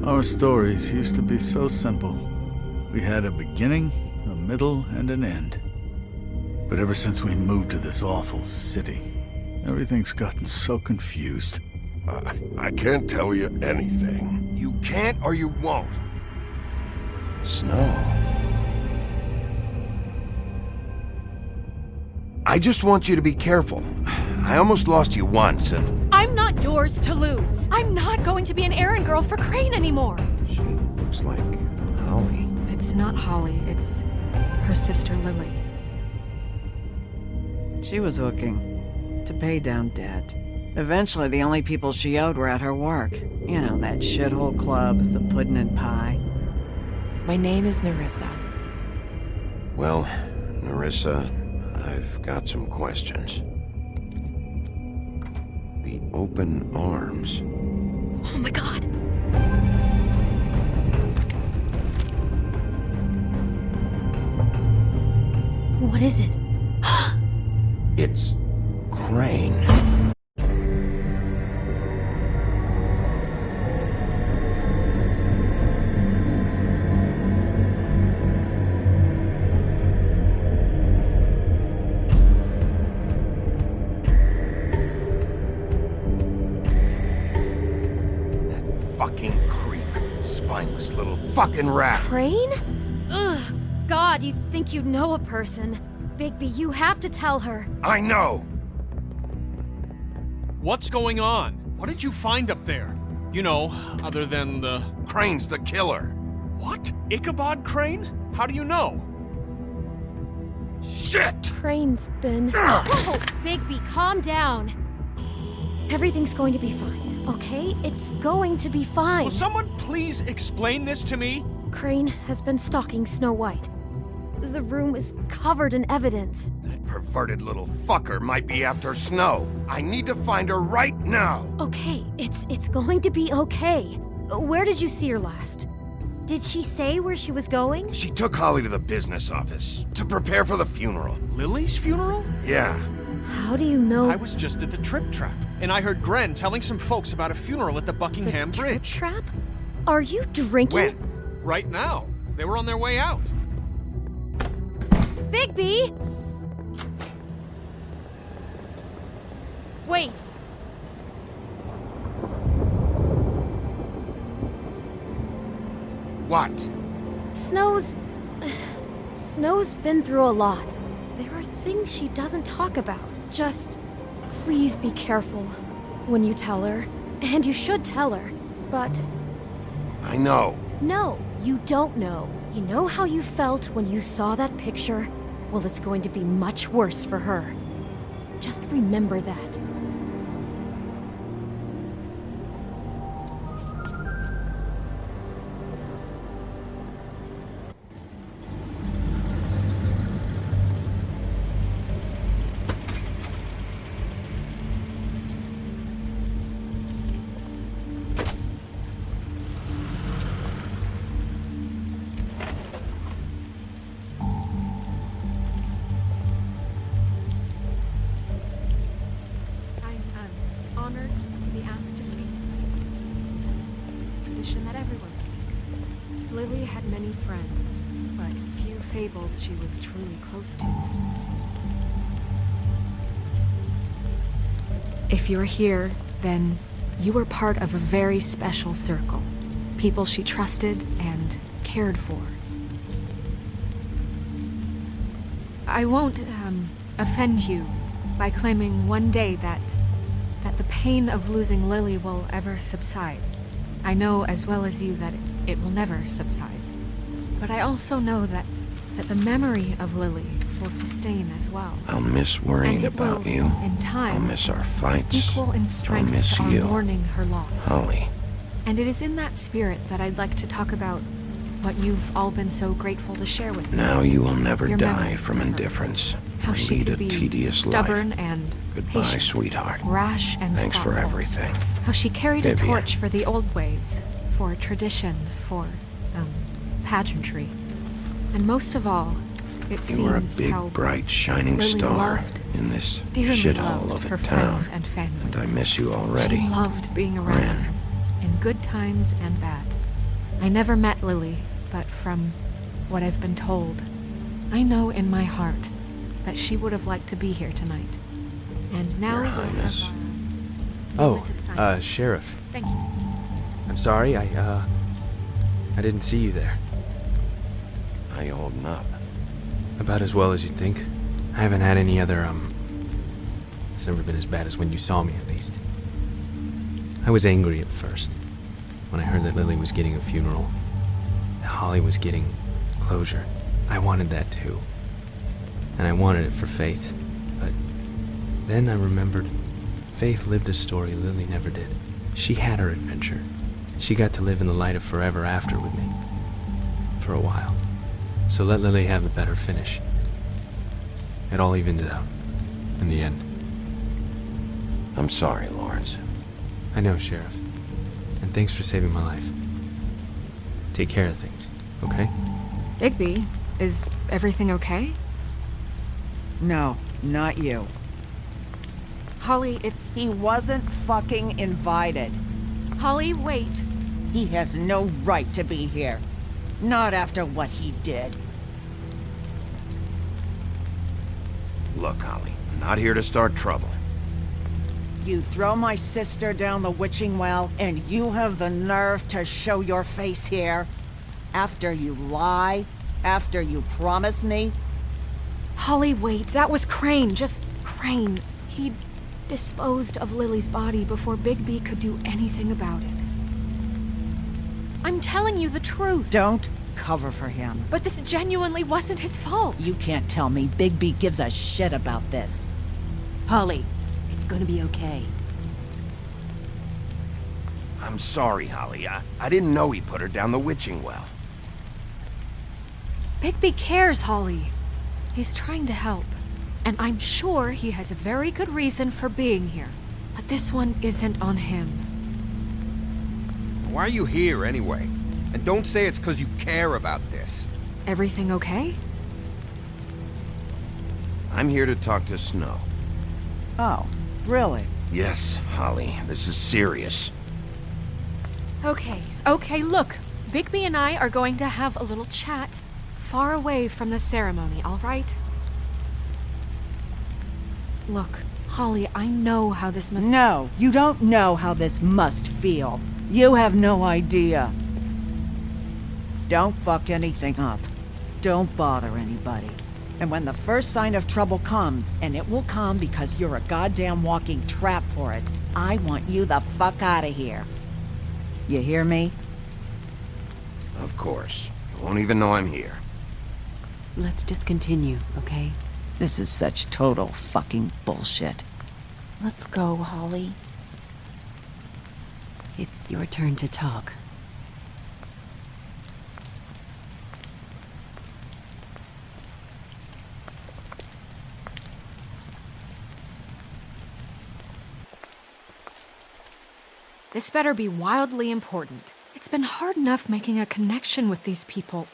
Our stories used to be so simple. We had a beginning, a middle, and an end. But ever since we moved to this awful city, everything's gotten so confused. I can't tell you anything. You can't or you won't. Snow. I just want you to be careful. I almost lost you once, and... I'm not yours to lose. I'm not going to be an errand girl for Crane anymore. She looks like Holly. It's not Holly, it's her sister Lily. She was looking to pay down debt. Eventually, the only people she owed were at her work. You know, that shithole club, the puddin' and pie. My name is Nerissa. Well, Nerissa, I've got some questions. The open arms. Oh my god. What is it? It's Crane. Fucking creep. Spineless little fucking rat. Crane? Ugh. God, you think you know a person. Bigby, you have to tell her. I know. What's going on? What did you find up there? You know, other than the... Crane's the killer. What? Ichabod Crane? How do you know? Shit! Crane's been... Whoa! Bigby, calm down. Everything's going to be fine, okay? It's going to be fine. Will someone please explain this to me? Crane has been stalking Snow White. The room is covered in evidence. That perverted little fucker might be after Snow. I need to find her right now. Okay, it's going to be okay. Where did you see her last? Did she say where she was going? She took Holly to the business office to prepare for the funeral. Lily's funeral? Yeah. How do you know? I was just at the Trip Trap, and I heard Gren telling some folks about a funeral at the Buckingham the Bridge. Trip Trap? Are you drinking? When? Right now. They were on their way out. Bigby! Wait. What? Snow's been through a lot. There are things she doesn't talk about. Just please be careful when you tell her. And you should tell her. But I know. no, you don't know. You know how you felt when you saw that picture? Well, it's going to be much worse for her. Just remember that. Honored to be asked to speak tonight. It's tradition that everyone speak. Lily had many friends, but few fables she was truly close to. If you're here, then you were part of a very special circle. People she trusted and cared for. I won't, offend you by claiming one day that the pain of losing Lily will ever subside. I know as well as you that it will never subside. But I also know that the memory of Lily will sustain as well. I'll miss worrying And it about will, you. in time, I'll miss our fights. equal in strength I'll miss to our you. mourning her loss. Holly. And it is in that spirit that I'd like to talk about what you've all been so grateful to share with me. Now you will never Your die memories from of her. indifference. How or she lead a could be tedious stubborn life. and Goodbye, patient, sweetheart. rash and Thanks for thoughtful. everything. How she carried a Vivian. torch for the old ways, for tradition, for, pageantry. And most of all, it You were a seems big, how bright, shining Lily star loved, in this dearly shithole loved of her a town. friends and family. And I miss you already. She loved being around Ren. them. in good times and bad. I never met Lily, but from what I've been told, I know in my heart that she would have liked to be here tonight. And now Your we'll have Highness. our moment of silence. Sheriff. Thank you. I'm sorry, I didn't see you there. How you holding up? About as well as you'd think. I haven't had any other, It's never been as bad as when you saw me, at least. I was angry at first, when I heard that Lily was getting a funeral, that Holly was getting closure. I wanted that too. And I wanted it for Faith. But then I remembered Faith lived a story Lily never did. She had her adventure. She got to live in the light of forever after with me. For a while. So let Lily have a better finish. It all evens out. In the end. I'm sorry, Lawrence. I know, Sheriff. And thanks for saving my life. Take care of things, okay? Bigby, is everything okay? No, not you. Holly, it's... He wasn't fucking invited. Holly, wait. He has no right to be here. Not after what he did. Look, Holly, I'm not here to start trouble. You throw my sister down the witching well, and you have the nerve to show your face here? After you lie? After you promise me? Holly, wait. That was Crane. Just Crane. He disposed of Lily's body before Bigby could do anything about it. I'm telling you the truth. Don't cover for him. But this genuinely wasn't his fault. You can't tell me Bigby gives a shit about this. Holly, it's gonna be okay. I'm sorry, Holly. I didn't know he put her down the witching well. Bigby cares, Holly. He's trying to help. And I'm sure he has a very good reason for being here. But this one isn't on him. Why are you here, anyway? And don't say it's because you care about this. Everything okay? I'm here to talk to Snow. Oh, really? Yes, Holly, this is serious. Okay, look. Bigby and I are going to have a little chat far away from the ceremony, all right? Look, Holly, I know how this must... No, you don't know how this must feel. You have no idea. Don't fuck anything up. Don't bother anybody. And when the first sign of trouble comes, and it will come because you're a goddamn walking trap for it, I want you the fuck out of here. You hear me? Of course. You won't even know I'm here. Let's just continue, okay? This is such total fucking bullshit. Let's go, Holly. It's your turn to talk. This better be wildly important. It's been hard enough making a connection with these people.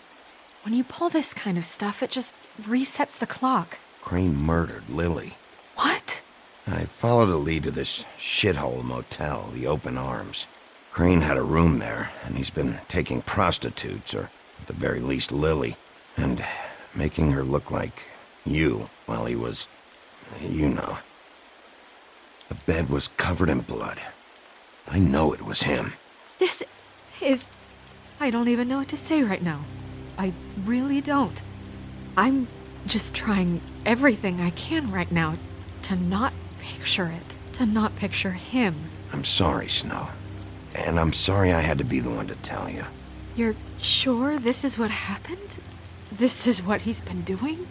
When you pull this kind of stuff, it just resets the clock. Crane murdered Lily. What? I followed a lead to this shithole motel, the Open Arms. Crane had a room there, and he's been taking prostitutes, or at the very least Lily, and making her look like you while he was, you know. The bed was covered in blood. I know it was him. This is... I don't even know what to say right now. I really don't. I'm just trying everything I can right now to not picture it, to not picture him. I'm sorry, Snow. And I'm sorry I had to be the one to tell you. You're sure this is what happened? This is what he's been doing?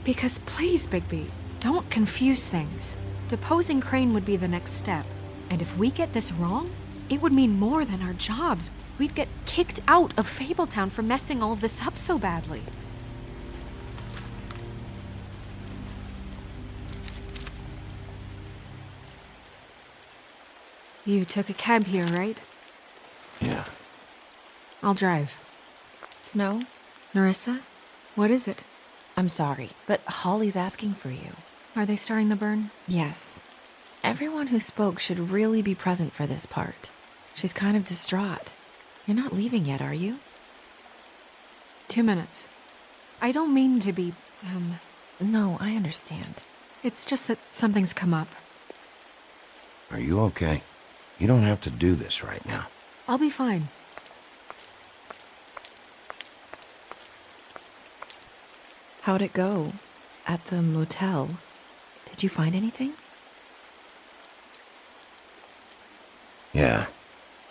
Because please, Bigby, don't confuse things. Deposing Crane would be the next step. And if we get this wrong, it would mean more than our jobs. We'd get kicked out of Fabletown for messing all of this up so badly. You took a cab here, right? Yeah. I'll drive. Snow? Nerissa? What is it? I'm sorry, but Holly's asking for you. Are they starting the burn? Yes. Everyone who spoke should really be present for this part. She's kind of distraught. You're not leaving yet, are you? 2 minutes. I don't mean to be, No, I understand. It's just that something's come up. Are you okay? You don't have to do this right now. I'll be fine. How'd it go? At the motel? Did you find anything? Yeah.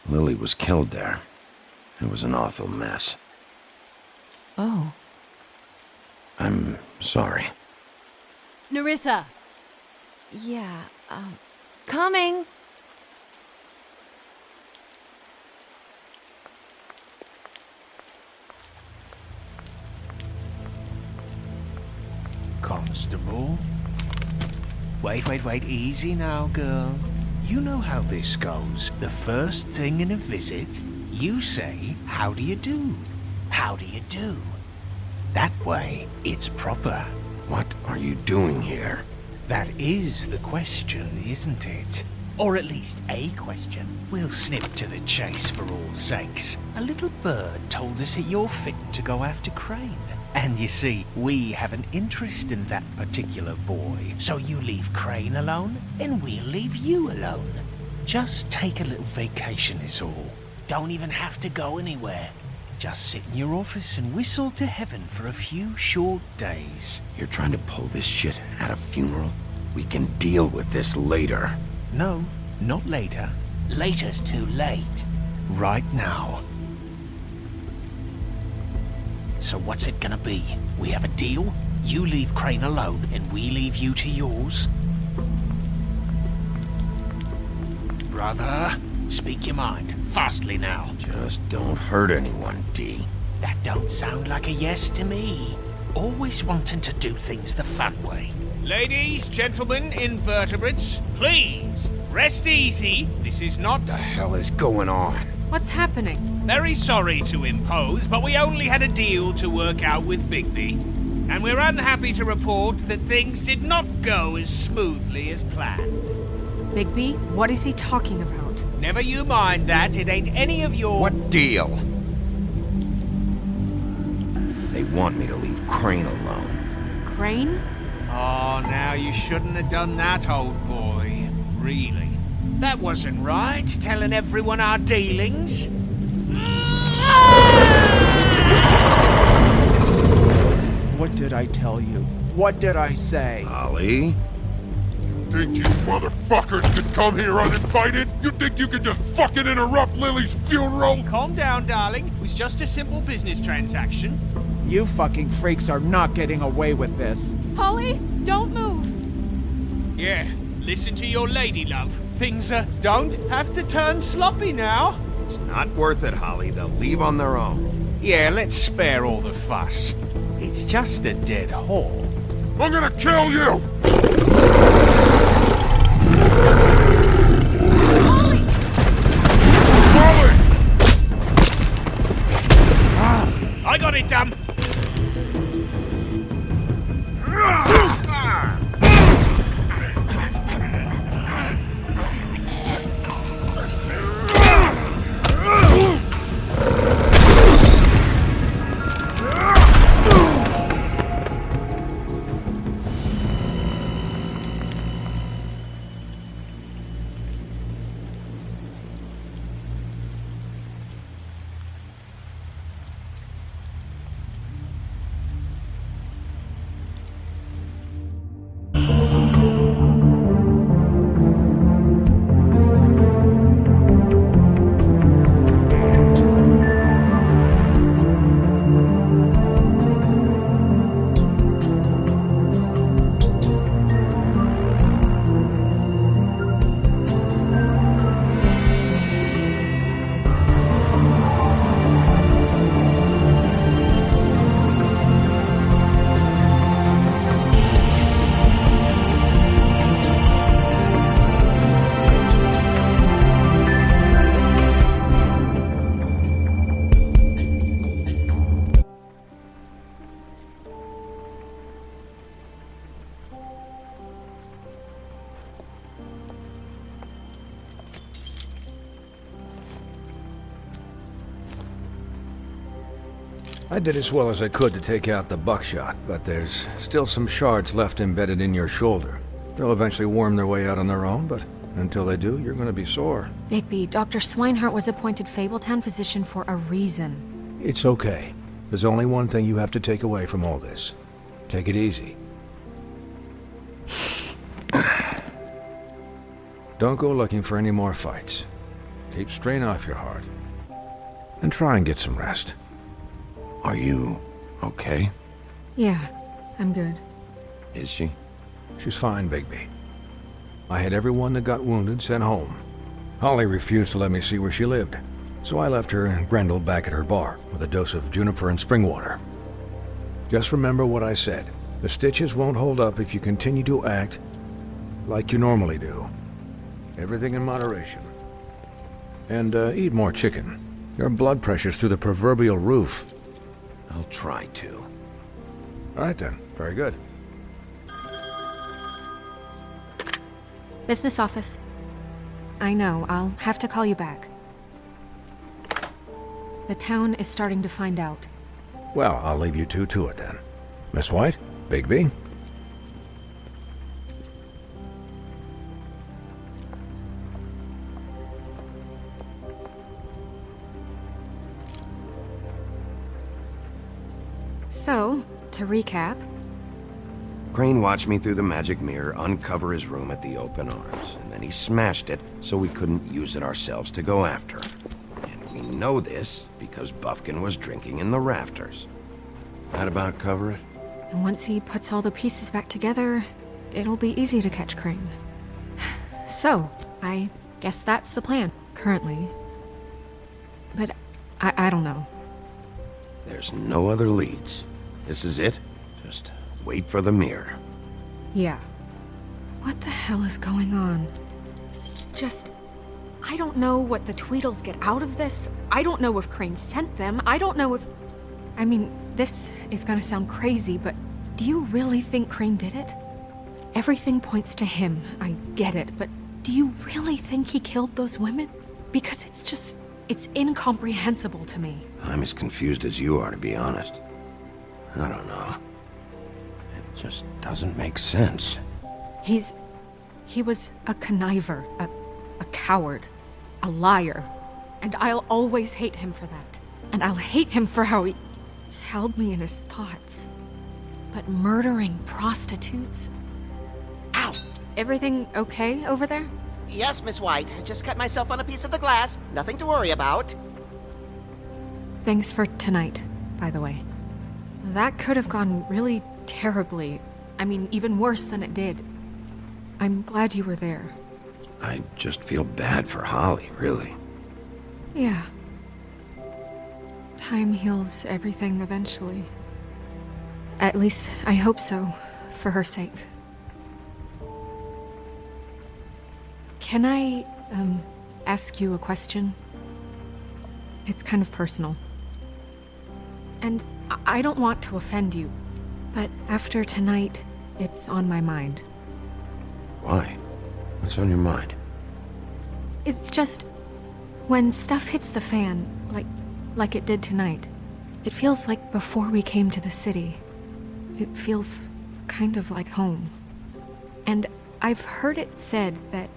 Lily was killed there. It was an awful mess. Oh. I'm sorry. Nerissa! Yeah, coming! Constable? Wait, easy now, girl. You know how this goes. The first thing in a visit, you say, how do you do? How do you do? That way, it's proper. What are you doing here? That is the question, isn't it? Or at least a question. We'll snip to the chase for all sakes. A little bird told us that you're fit to go after Crane. And you see, we have an interest in that particular boy. So you leave Crane alone, and we'll leave you alone. Just take a little vacation is all. Don't even have to go anywhere. Just sit in your office and whistle to heaven for a few short days. You're trying to pull this shit at a funeral? We can deal with this later. No, not later. Later's too late. Right now. So what's it gonna be? We have a deal? You leave Crane alone, and we leave you to yours? Brother, speak your mind. Fastly now. Just don't hurt anyone, D. That don't sound like a yes to me. Always wanting to do things the fun way. Ladies, gentlemen, invertebrates, please, rest easy. This is not... What the hell is going on? What's happening? Very sorry to impose, but we only had a deal to work out with Bigby. And we're unhappy to report that things did not go as smoothly as planned. Bigby, what is he talking about? Never you mind that, it ain't any of your... What deal? They want me to leave Crane alone. Crane? Oh, now you shouldn't have done that, old boy. Really. That wasn't right, telling everyone our dealings. What did I tell you? What did I say? Ollie? Think you motherfuckers could come here uninvited? You think you could just fucking interrupt Lily's funeral? Calm down, darling. It was just a simple business transaction. You fucking freaks are not getting away with this. Holly, don't move! Yeah, listen to your lady, love. Things, don't have to turn sloppy now. It's not worth it, Holly. They'll leave on their own. Yeah, let's spare all the fuss. It's just a dead whore. I'm gonna kill you! Holly! I got it, damn! I did as well as I could to take out the buckshot, but there's still some shards left embedded in your shoulder. They'll eventually worm their way out on their own, but until they do, you're gonna be sore. Bigby, Dr. Swinehart was appointed Fabletown physician for a reason. It's okay. There's only one thing you have to take away from all this. Take it easy. Don't go looking for any more fights. Keep strain off your heart. And try and get some rest. Are you okay? Yeah, I'm good. Is she? She's fine, Bigby. I had everyone that got wounded sent home. Holly refused to let me see where she lived, so I left her and Grendel back at her bar with a dose of juniper and spring water. Just remember what I said. The stitches won't hold up if you continue to act like you normally do. Everything in moderation. And eat more chicken. Your blood pressure's through the proverbial roof. I'll try to. All right then. Very good. Business office. I know, I'll have to call you back. The town is starting to find out. Well, I'll leave you two to it then. Miss White, Bigby. So, to recap... Crane watched me through the magic mirror uncover his room at the open arms, and then he smashed it so we couldn't use it ourselves to go after him. And we know this because Buffkin was drinking in the rafters. That about cover it? And once he puts all the pieces back together, it'll be easy to catch Crane. So, I guess that's the plan, currently. But I don't know. There's no other leads. This is it. Just wait for the mirror. Yeah. What the hell is going on? I don't know what the Tweedles get out of this. I don't know if Crane sent them. I don't know if... I mean, this is gonna sound crazy, but do you really think Crane did it? Everything points to him, I get it, but do you really think he killed those women? Because it's incomprehensible to me. I'm as confused as you are, to be honest. I don't know. It just doesn't make sense. He was a conniver, a coward, a liar, and I'll always hate him for that. And I'll hate him for how he held me in his thoughts. But murdering prostitutes? Ow! Everything okay over there? Yes, Miss White. I just cut myself on a piece of the glass. Nothing to worry about. Thanks for tonight, by the way. That could have gone really terribly. I mean, even worse than it did. I'm glad you were there. I just feel bad for Holly, really. Yeah. Time heals everything eventually. At least, I hope so, for her sake. Can I, ask you a question? It's kind of personal. And I don't want to offend you, but after tonight, it's on my mind. Why? What's on your mind? It's just... when stuff hits the fan, like it did tonight, it feels like before we came to the city. It feels kind of like home. And I've heard it said that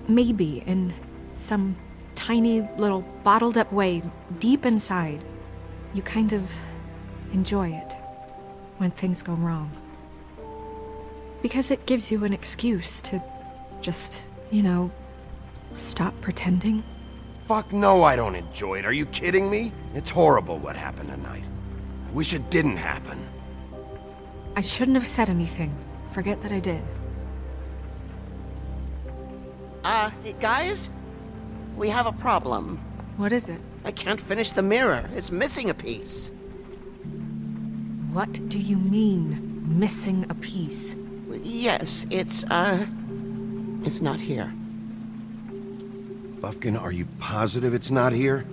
maybe in some tiny little bottled up way deep inside, you kind of enjoy it when things go wrong. Because it gives you an excuse to just, stop pretending. Fuck no, I don't enjoy it. Are you kidding me? It's horrible what happened tonight. I wish it didn't happen. I shouldn't have said anything. Forget that I did. Hey, guys? We have a problem. What is it? I can't finish the mirror. It's missing a piece. What do you mean, missing a piece? Yes, it's not here. Buffkin, are you positive it's not here?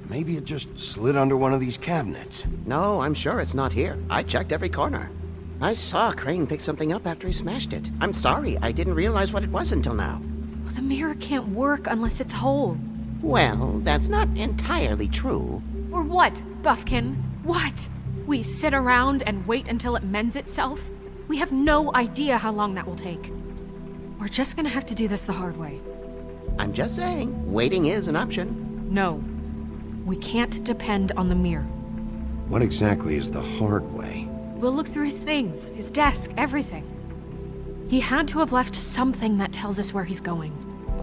Maybe it just slid under one of these cabinets. No, I'm sure it's not here. I checked every corner. I saw Crane pick something up after he smashed it. I'm sorry, I didn't realize what it was until now. Well, the mirror can't work unless it's whole. Well, that's not entirely true. Or what, Buffkin? What? We sit around and wait until it mends itself? We have no idea how long that will take. We're just gonna have to do this the hard way. I'm just saying, waiting is an option. No. We can't depend on the mirror. What exactly is the hard way? We'll look through his things, his desk, everything. He had to have left something that tells us where he's going.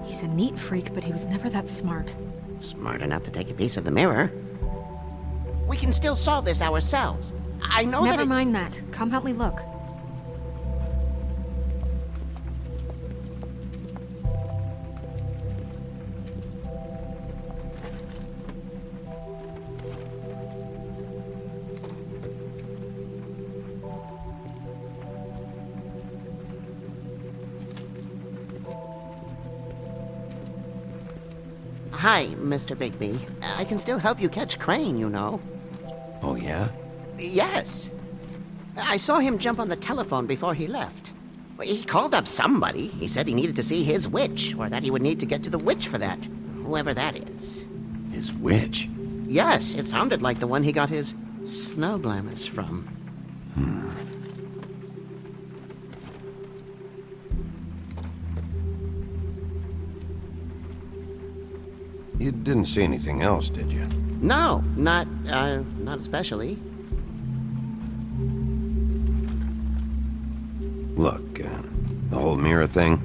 He's a neat freak, but he was never that smart. Smart enough to take a piece of the mirror. We can still solve this ourselves. I know that. Never mind that. Come help me look. Hi, Mr. Bigby. I can still help you catch Crane, you know. Oh, yeah? Yes. I saw him jump on the telephone before he left. He called up somebody. He said he needed to see his witch, or that he would need to get to the witch for that. Whoever that is. His witch? Yes, it sounded like the one he got his snow glamours from. You didn't see anything else, did you? No, not especially. Look, the whole mirror thing,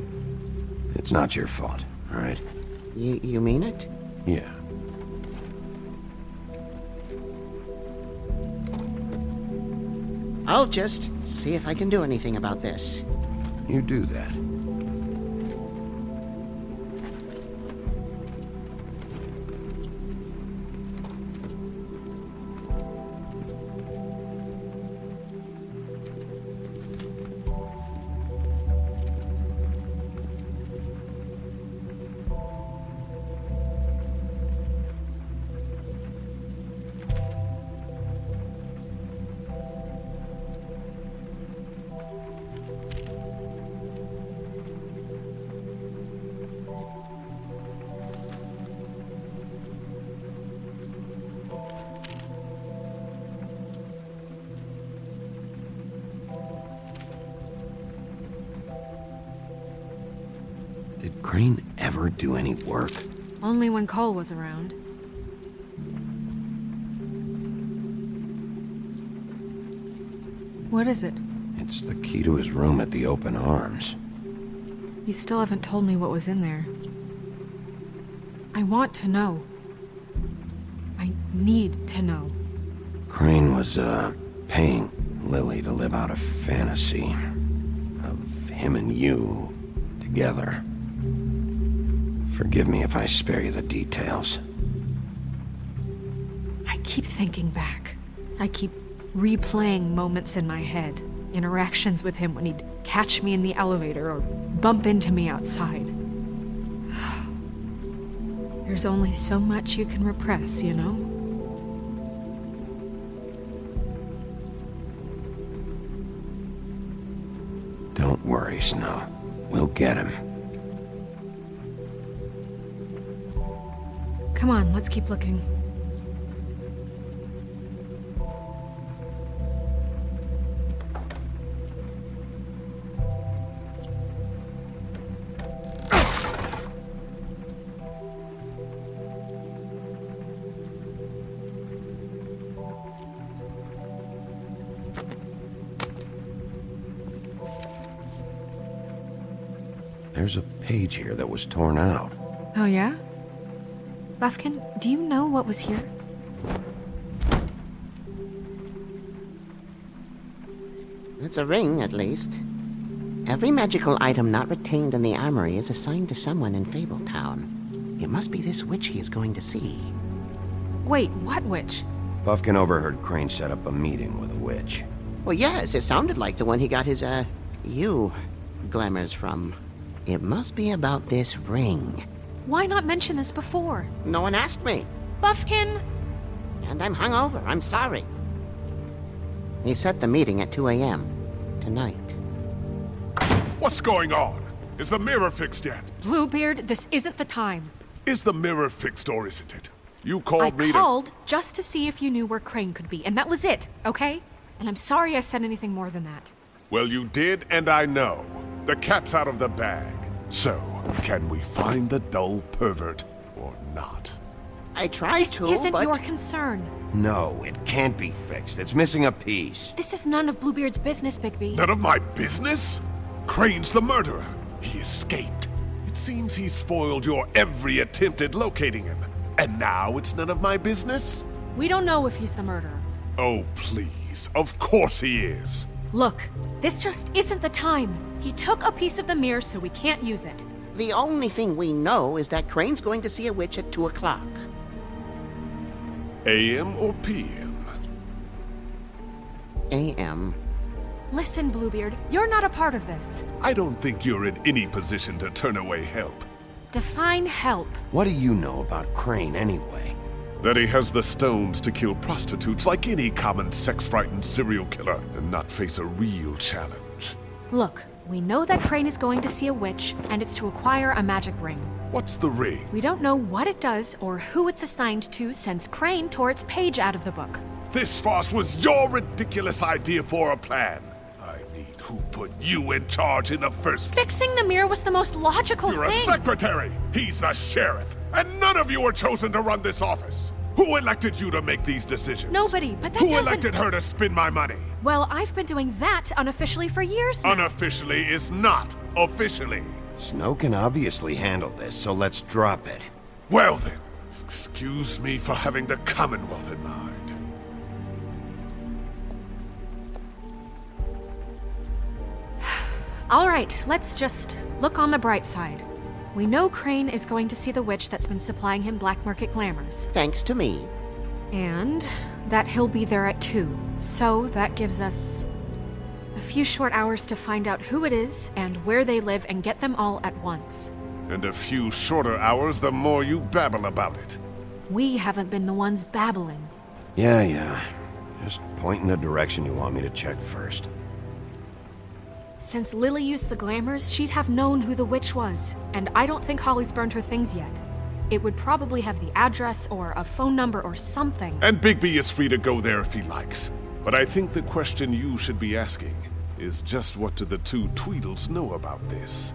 it's not your fault, all right? You mean it? Yeah. I'll just see if I can do anything about this. You do that. Did Crane ever do any work? Only when Cole was around. What is it? It's the key to his room at the Open Arms. You still haven't told me what was in there. I want to know. I need to know. Crane was, paying Lily to live out a fantasy of him and you together. Forgive me if I spare you the details. I keep thinking back. I keep replaying moments in my head. Interactions with him when he'd catch me in the elevator or bump into me outside. There's only so much you can repress, you know? Don't worry, Snow. We'll get him. Come on, let's keep looking. There's a page here that was torn out. Oh, yeah? Buffkin, do you know what was here? It's a ring, at least. Every magical item not retained in the armory is assigned to someone in Fabletown. It must be this witch he is going to see. Wait, what witch? Buffkin overheard Crane set up a meeting with a witch. Well, yes, it sounded like the one he got his, glamours from. It must be about this ring. Why not mention this before? No one asked me. Buffkin! And I'm hungover. I'm sorry. He set the meeting at 2 a.m. tonight. What's going on? Is the mirror fixed yet? Bluebeard, this isn't the time. Is the mirror fixed or isn't it? You called me I called just to see if you knew where Crane could be, and that was it, okay? And I'm sorry I said anything more than that. Well, you did, and I know. The cat's out of the bag. So, can we find the dull pervert or not? I tried to, This isn't but... your concern. No, it can't be fixed. It's missing a piece. This is none of Bluebeard's business, Bigby. None of my business? Crane's the murderer. He escaped. It seems he spoiled your every attempt at locating him. And now it's none of my business? We don't know if he's the murderer. Oh, please. Of course he is. Look, this just isn't the time. He took a piece of the mirror, so we can't use it. The only thing we know is that Crane's going to see a witch at 2 o'clock. AM or PM? AM. Listen, Bluebeard, you're not a part of this. I don't think you're in any position to turn away help. Define help. What do you know about Crane anyway? That he has the stones to kill prostitutes like any common sex-frightened serial killer and not face a real challenge. Look, we know that Crane is going to see a witch, and it's to acquire a magic ring. What's the ring? We don't know what it does or who it's assigned to since Crane tore its page out of the book. This farce was your ridiculous idea for a plan. I mean, who put you in charge in the first place? Fixing the mirror was the most logical You're thing. a secretary! He's the sheriff! And none of you were chosen to run this office! Who elected you to make these decisions? Nobody, but that Who doesn't... elected her to spend my money? Well, I've been doing that unofficially for years now. Unofficially is not officially. Snow can obviously handle this, so let's drop it. Well then, excuse me for having the Commonwealth in mind. All right, let's just look on the bright side. We know Crane is going to see the witch that's been supplying him black market glamours. Thanks to me. And that he'll be there at 2. So that gives us a few short hours to find out who it is and where they live and get them all at once. And a few shorter hours the more you babble about it. We haven't been the ones babbling. Yeah. Just point in the direction you want me to check first. Since Lily used the glamours, she'd have known who the witch was, and I don't think Holly's burned her things yet. It would probably have the address or a phone number or something. And Bigby is free to go there if he likes. But I think the question you should be asking is just what do the two Tweedles know about this?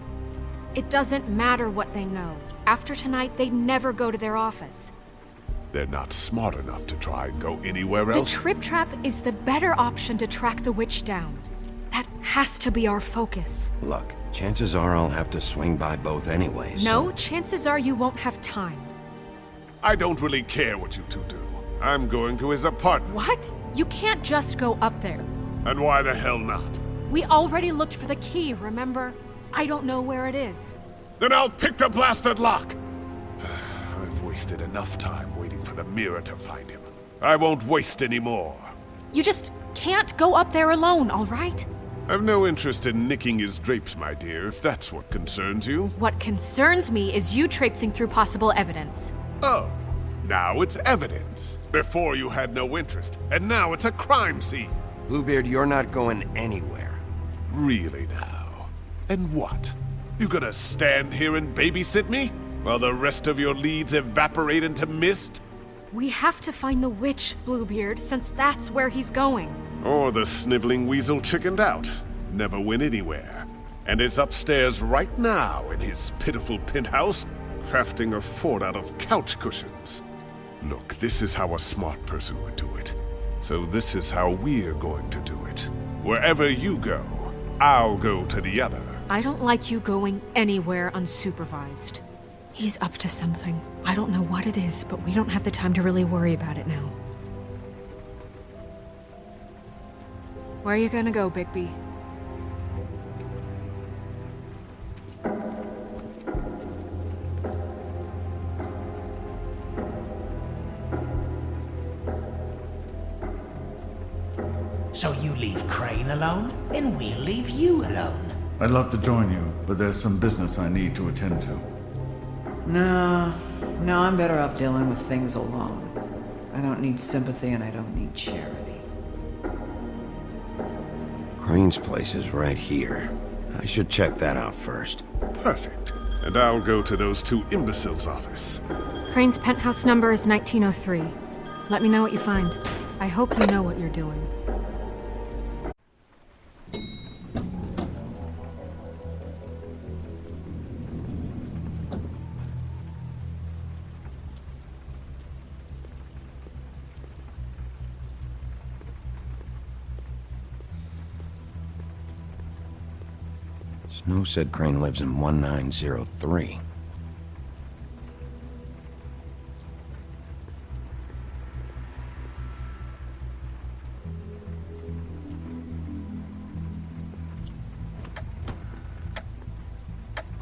It doesn't matter what they know. After tonight, they'd never go to their office. They're not smart enough to try and go anywhere The else. Trip Trap is the better option to track the witch down. That has to be our focus. Look, chances are I'll have to swing by both anyways. No, chances are you won't have time. I don't really care what you two do. I'm going to his apartment. What? You can't just go up there. And why the hell not? We already looked for the key, remember? I don't know where it is. Then I'll pick the blasted lock! I've wasted enough time waiting for the mirror to find him. I won't waste any more. You just can't go up there alone, all right? I've no interest in nicking his drapes, my dear, if that's what concerns you. What concerns me is you traipsing through possible evidence. Oh, now it's evidence. Before you had no interest, and now it's a crime scene. Bluebeard, you're not going anywhere. Really now? And what? You gonna stand here and babysit me? While the rest of your leads evaporate into mist? We have to find the witch, Bluebeard, since that's where he's going. Or the sniveling weasel chickened out. Never went anywhere. And is upstairs right now in his pitiful penthouse, crafting a fort out of couch cushions. Look, this is how a smart person would do it. So this is how we're going to do it. Wherever you go, I'll go to the other. I don't like you going anywhere unsupervised. He's up to something. I don't know what it is, but we don't have the time to really worry about it now. Where are you gonna go, Bigby? So you leave Crane alone, and we'll leave you alone. I'd love to join you, but there's some business I need to attend to. No, I'm better off dealing with things alone. I don't need sympathy and I don't need charity. Crane's place is right here. I should check that out first. Perfect. And I'll go to those two imbeciles' office. Crane's penthouse number is 1903. Let me know what you find. I hope you know what you're doing. Snow said Crane lives in 1903.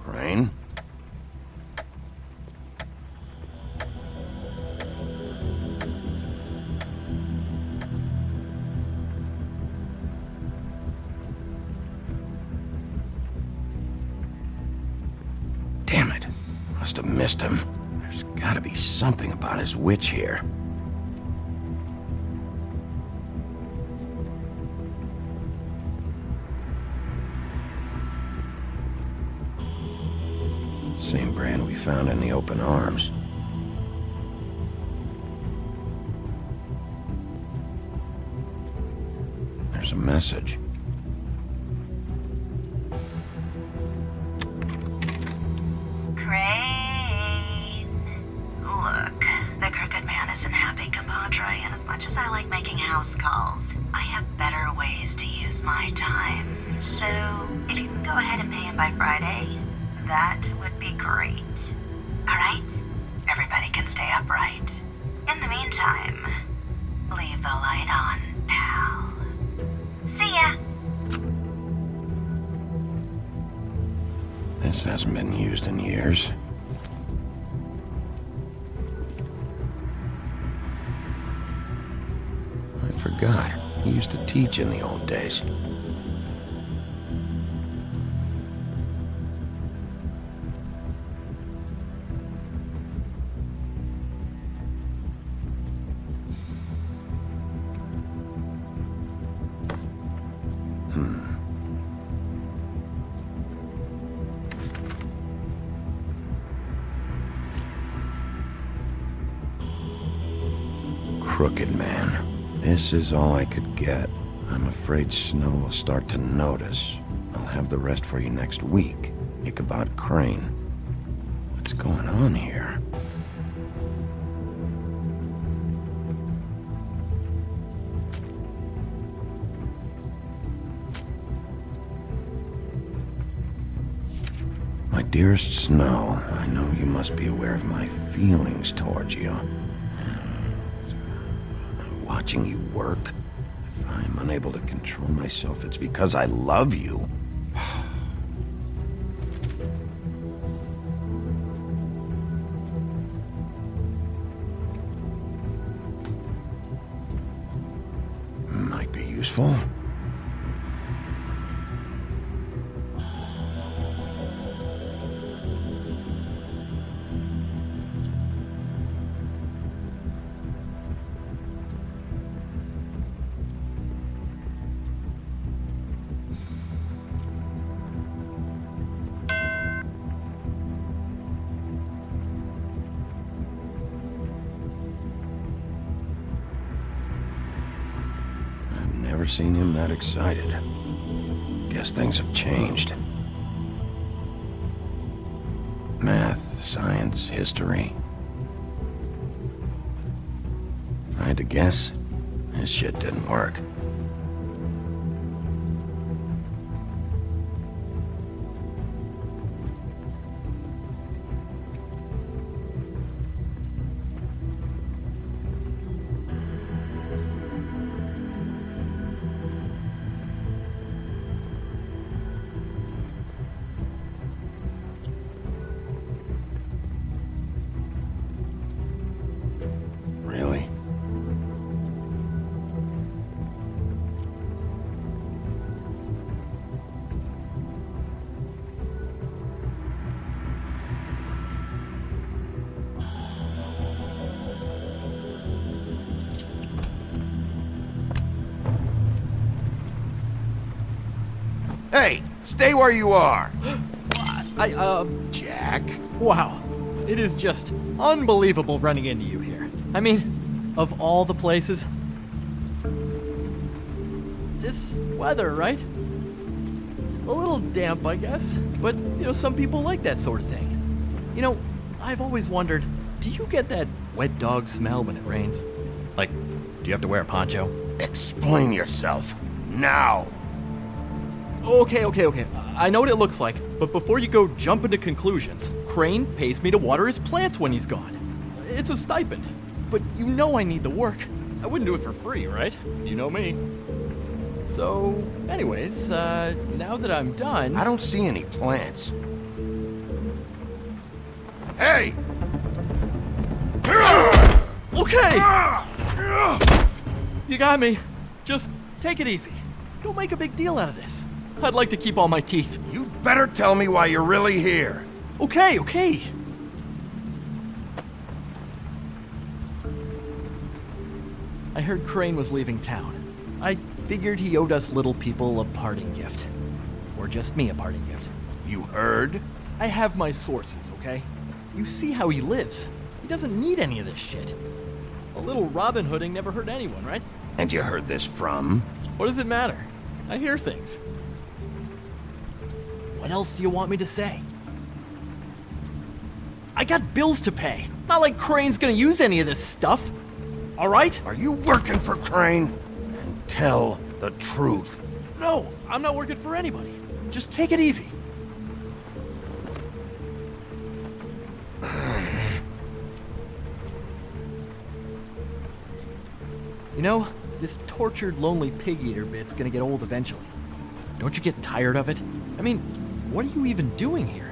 Crane? Damn it. Must have missed him. There's gotta be something about his witch here. Same brand we found in the open arms. There's a message. Crane. Look, the Crooked Man isn't happy, compadre, and as much as I like making house calls, I have better ways to use my time. So, if you can go ahead and pay him by Friday, that would be great. Alright? Everybody can stay upright. In the meantime, leave the light on, pal. See ya! This hasn't been used in years. I forgot. He used to teach in the old days. Crooked Man. This is all I could get. I'm afraid Snow will start to notice. I'll have the rest for you next week. Ichabod Crane. What's going on here? My dearest Snow, I know you must be aware of my feelings towards you. Watching you work, if I'm unable to control myself, it's because I love you. Might be useful. Never seen him that excited. Guess things have changed. Math, science, history. If I had to guess, this shit didn't work. Really? Hey, stay where you are. I, Jack? Wow. It is just unbelievable running into you here. I mean, of all the places. This weather, right? A little damp, I guess, but, some people like that sort of thing. I've always wondered, do you get that wet dog smell when it rains? Like, do you have to wear a poncho? Explain yourself, now! Okay. I know what it looks like, but before you go jumping to conclusions, Crane pays me to water his plants when he's gone. It's a stipend, but I need the work. I wouldn't do it for free, right? You know me. So, anyways, now that I'm done... I don't see any plants. Hey! Okay! You got me. Just take it easy. Don't make a big deal out of this. I'd like to keep all my teeth. You better tell me why you're really here. Okay. I heard Crane was leaving town. I figured he owed us little people a parting gift. Or just me a parting gift. You heard? I have my sources, okay? You see how he lives. He doesn't need any of this shit. A little Robin Hooding never hurt anyone, right? And you heard this from? What does it matter? I hear things. What else do you want me to say? I got bills to pay. Not like Crane's gonna use any of this stuff. All right? Are you working for Crane? And tell the truth. No, I'm not working for anybody. Just take it easy. This tortured, lonely pig-eater bit's gonna get old eventually. Don't you get tired of it? I mean, what are you even doing here?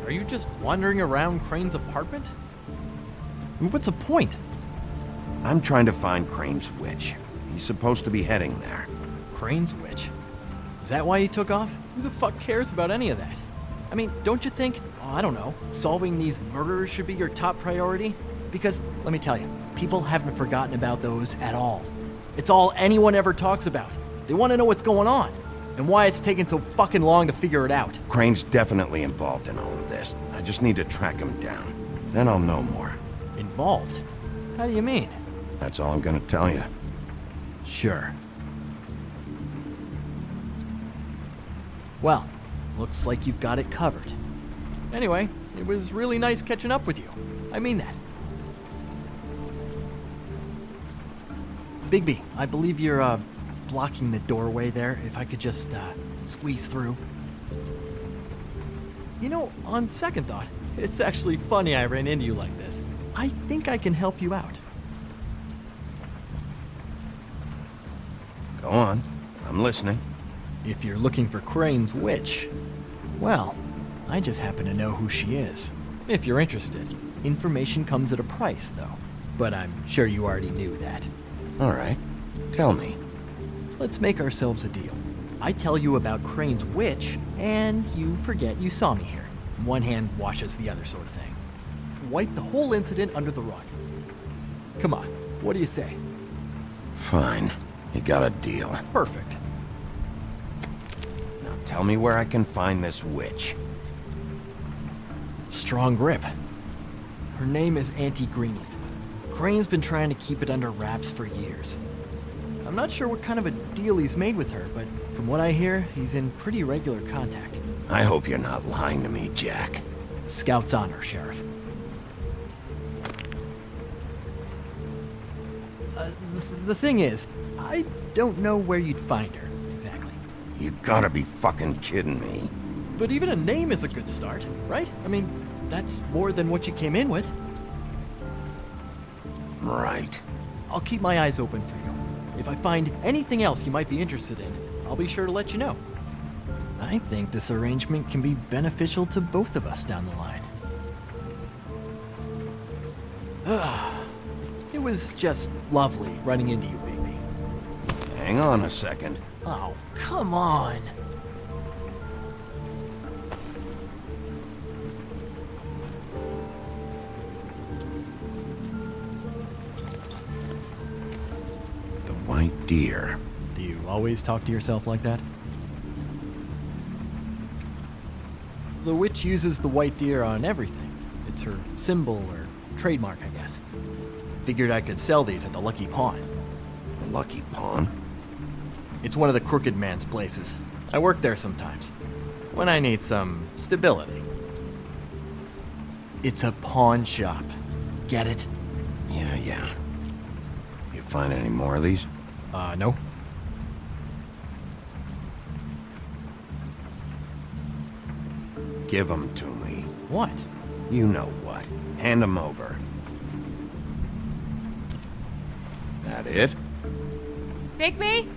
Are you just wandering around Crane's apartment? I mean, what's the point? I'm trying to find Crane's witch. He's supposed to be heading there. Crane's witch? Is that why you took off? Who the fuck cares about any of that? I mean, don't you think, I don't know, solving these murders should be your top priority? Because, let me tell you, people haven't forgotten about those at all. It's all anyone ever talks about. They want to know what's going on, and why it's taking so fucking long to figure it out. Crane's definitely involved in all of this. I just need to track him down. Then I'll know more. Involved? How do you mean? That's all I'm gonna tell you. Sure. Well, looks like you've got it covered. Anyway, it was really nice catching up with you. I mean that. Bigby, I believe you're, blocking the doorway there. If I could just, squeeze through. On second thought, it's actually funny I ran into you like this. I think I can help you out. Go on. I'm listening. If you're looking for Crane's witch, well, I just happen to know who she is. If you're interested. Information comes at a price, though. But I'm sure you already knew that. All right. Tell me. Let's make ourselves a deal. I tell you about Crane's witch, and you forget you saw me here. One hand washes the other sort of thing. Wipe the whole incident under the rug. Come on, what do you say? Fine. You got a deal. Perfect. Now tell me where I can find this witch. Strong grip. Her name is Auntie Greenleaf. Crane's been trying to keep it under wraps for years. I'm not sure what kind of a deal he's made with her, but from what I hear, he's in pretty regular contact. I hope you're not lying to me, Jack. Scout's honor, Sheriff. The thing is, I don't know where you'd find her, exactly. You gotta be fucking kidding me. But even a name is a good start, right? I mean, that's more than what you came in with. Right. I'll keep my eyes open for you. If I find anything else you might be interested in, I'll be sure to let you know. I think this arrangement can be beneficial to both of us down the line. It was just lovely running into you, Bigby. Hang on a second. Oh, come on. The white deer. Do you always talk to yourself like that? The witch uses the white deer on everything. It's her symbol or trademark, I guess. Figured I could sell these at the Lucky Pawn. The Lucky Pawn? It's one of the crooked man's places. I work there sometimes, when I need some stability. It's a pawn shop. Get it? Yeah. You find any more of these? No. Give them to me. What? You know what. Hand them over. That it? Bigby?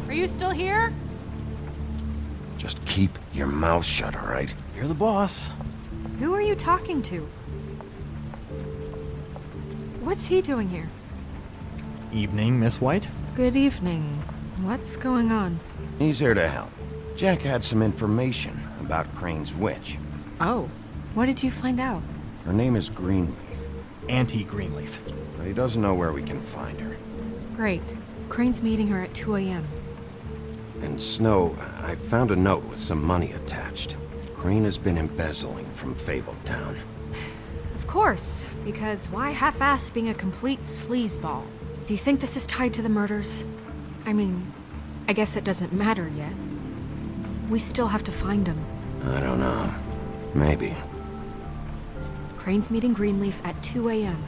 Are you still here? Just keep your mouth shut, all right? You're the boss. Who are you talking to? What's he doing here? Evening, Miss White. Good evening. What's going on? He's here to help. Jack had some information about Crane's witch. Oh, what did you find out? Her name is Greenleaf. Auntie Greenleaf. But he doesn't know where we can find her. Great. Crane's meeting her at 2 a.m. And Snow, I found a note with some money attached. Crane has been embezzling from Fable Town. Of course, because why half-ass being a complete sleazeball? Do you think this is tied to the murders? I mean, I guess it doesn't matter yet. We still have to find him. I don't know. Maybe. Crane's meeting Greenleaf at 2 a.m.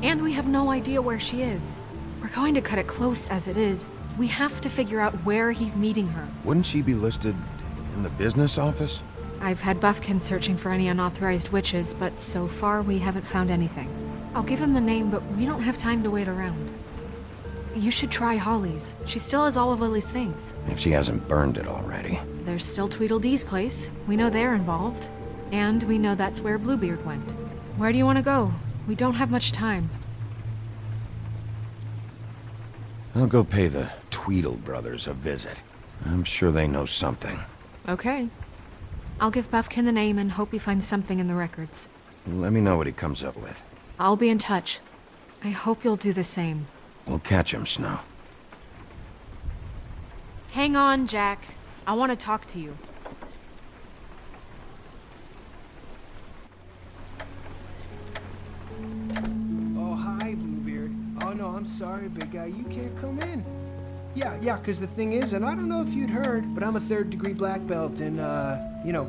And we have no idea where she is. We're going to cut it close as it is. We have to figure out where he's meeting her. Wouldn't she be listed in the business office? I've had Buffkin searching for any unauthorized witches, but so far we haven't found anything. I'll give him the name, but we don't have time to wait around. You should try Holly's. She still has all of Lily's things. If she hasn't burned it already. There's still Tweedledee's place. We know they're involved. And we know that's where Bluebeard went. Where do you want to go? We don't have much time. I'll go pay the Tweedle brothers a visit. I'm sure they know something. Okay. I'll give Buffkin the name and hope he finds something in the records. Let me know what he comes up with. I'll be in touch. I hope you'll do the same. We'll catch him, Snow. Hang on, Jack. I want to talk to you. Oh, hi, Bluebeard. Oh, no, I'm sorry, big guy. You can't come in. Yeah, because the thing is, and I don't know if you'd heard, but I'm a third-degree black belt and,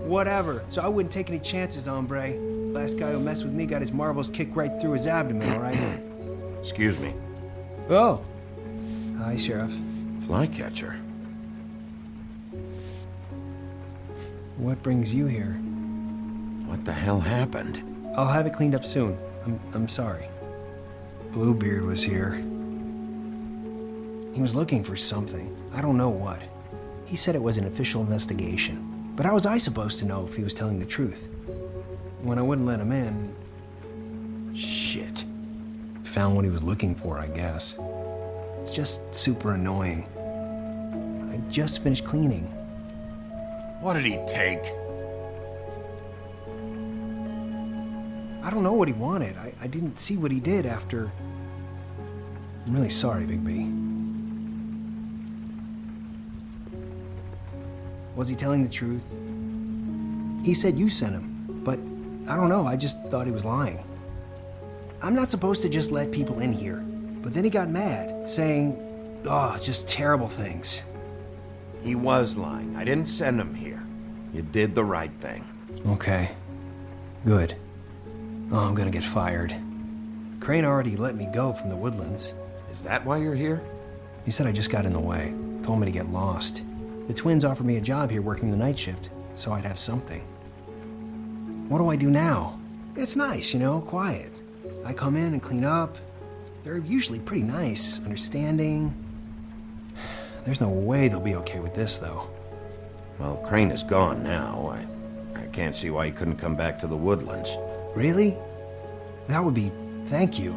whatever. So I wouldn't take any chances, hombre. Last guy who messed with me got his marbles kicked right through his abdomen, all right? Excuse me. Oh. Hi, Sheriff. Flycatcher. What brings you here? What the hell happened? I'll have it cleaned up soon. I'm sorry. Bluebeard was here. He was looking for something. I don't know what. He said it was an official investigation. But how was I supposed to know if he was telling the truth? When I wouldn't let him in... Shit. Found what he was looking for, I guess. It's just super annoying. I just finished cleaning. What did he take? I don't know what he wanted. I didn't see what he did after... I'm really sorry, Bigby. Was he telling the truth? He said you sent him, but I don't know, I just thought he was lying. I'm not supposed to just let people in here, but then he got mad, saying, just terrible things. He was lying. I didn't send him here. You did the right thing. Okay. Good. Oh, I'm gonna get fired. Crane already let me go from the Woodlands. Is that why you're here? He said I just got in the way. Told me to get lost. The twins offered me a job here working the night shift, so I'd have something. What do I do now? It's nice, quiet. I come in and clean up. They're usually pretty nice, understanding. There's no way they'll be okay with this, though. Well, Crane is gone now. I can't see why he couldn't come back to the Woodlands. Really? That would be... thank you.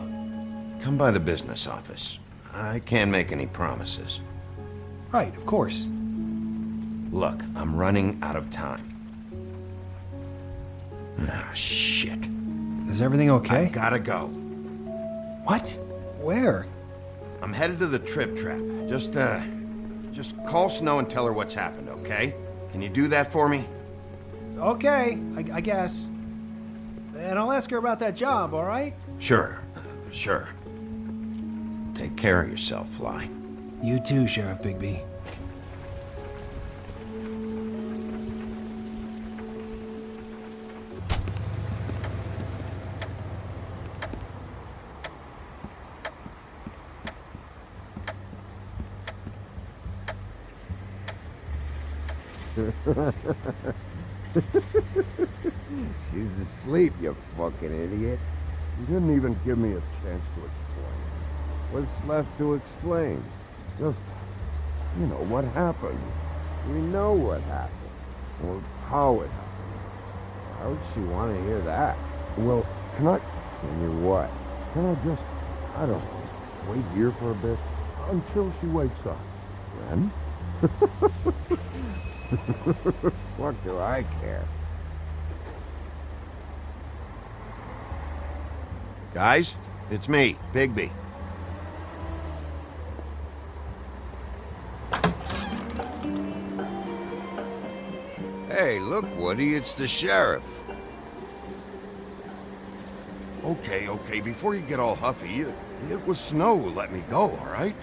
Come by the business office. I can't make any promises. Right, of course. Look, I'm running out of time. Ah, shit. Is everything okay? I gotta go. What? Where? I'm headed to the Trip Trap. Just just call Snow and tell her what's happened, okay? Can you do that for me? Okay, I guess. And I'll ask her about that job, all right? Sure. Take care of yourself, Fly. You too, Sheriff Bigby. She's asleep, you fucking idiot. You didn't even give me a chance to explain. What's left to explain? Just, what happened. We know what happened. Or how it happened. How would she want to hear that? Well, can you what? Can I just, I don't know, wait here for a bit? Until she wakes up. Then? What do I care? Guys, it's me, Bigby. Hey, look, Woody, it's the sheriff. Okay, before you get all huffy, it was Snow who let me go, all right?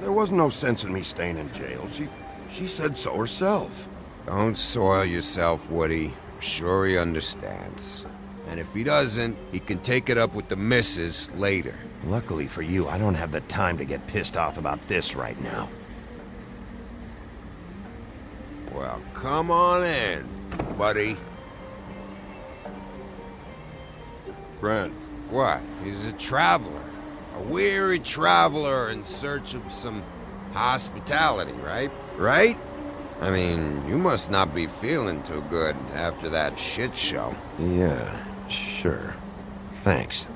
There was no sense in me staying in jail. She said so herself. Don't soil yourself, Woody. I'm sure he understands. And if he doesn't, he can take it up with the missus later. Luckily for you, I don't have the time to get pissed off about this right now. Well, come on in, buddy. Brent. What? He's a traveler. A weary traveler in search of some hospitality, right? Right? I mean, you must not be feeling too good after that shit show. Yeah, sure. Thanks.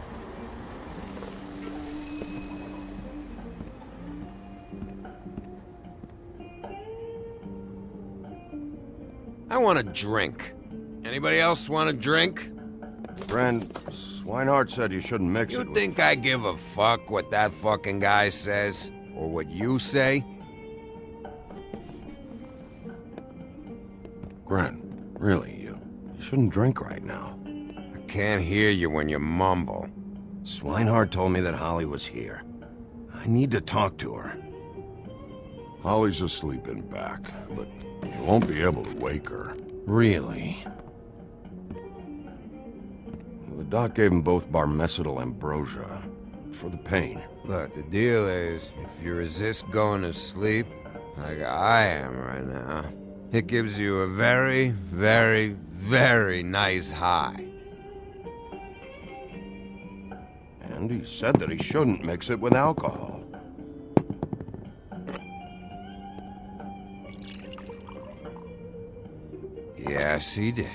I want a drink. Anybody else want a drink? Friend, Swinehart said you shouldn't mix it You with... think I give a fuck what that fucking guy says? Or what you say? Gren, really, you shouldn't drink right now. I can't hear you when you mumble. Swinehart told me that Holly was here. I need to talk to her. Holly's asleep in back, but you won't be able to wake her. Really? The doc gave them both Barmecidal ambrosia for the pain. Look, the deal is, if you resist going to sleep, like I am right now, it gives you a very, very, very nice high. And he said that he shouldn't mix it with alcohol. Yes, he did.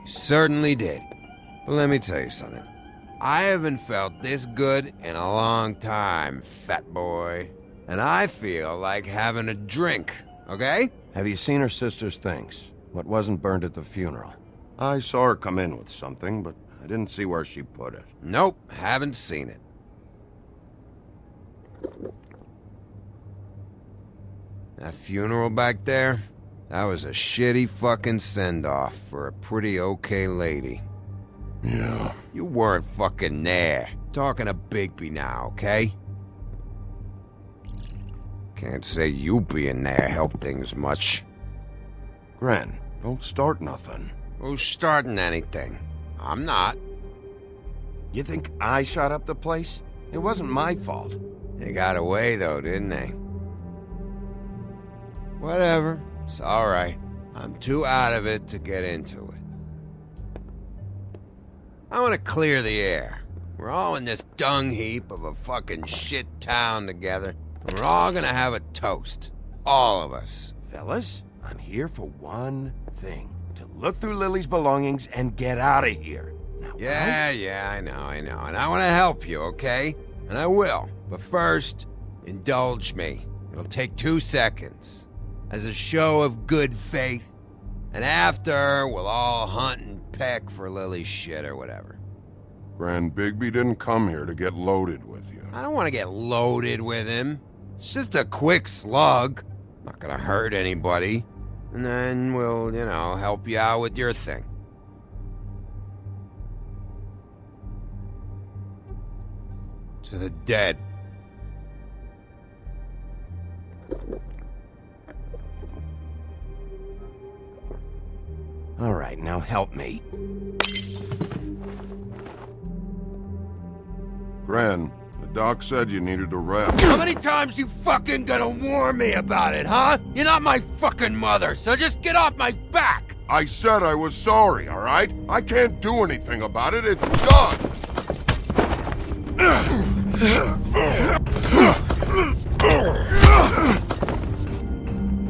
He certainly did. But let me tell you something. I haven't felt this good in a long time, fat boy. And I feel like having a drink, okay? Have you seen her sister's things? What wasn't burned at the funeral? I saw her come in with something, but I didn't see where she put it. Nope, haven't seen it. That funeral back there, that was a shitty fucking send-off for a pretty okay lady. Yeah. You weren't fucking there. Talking to Bigby now, okay? Can't say you being there helped things much. Gren, don't start nothing. Who's starting anything? I'm not. You think I shot up the place? It wasn't my fault. They got away though, didn't they? Whatever. It's alright. I'm too out of it to get into it. I want to clear the air. We're all in this dung heap of a fucking shit town together, and we're all gonna have a toast. All of us. Fellas, I'm here for one thing. To look through Lily's belongings and get out of here. Now, Yeah, I know. And I want to help you, okay? And I will. But first, indulge me. It'll take 2 seconds. As a show of good faith. And after, we'll all hunt and peck for Lily's shit or whatever. Grand Bigby didn't come here to get loaded with you. I don't want to get loaded with him. It's just a quick slug. Not gonna hurt anybody. And then we'll, help you out with your thing. To the dead. All right, now help me. Gren, the doc said you needed a rest. How many times you fucking gonna warn me about it, huh? You're not my fucking mother, so just get off my back! I said I was sorry, all right? I can't do anything about it. It's done!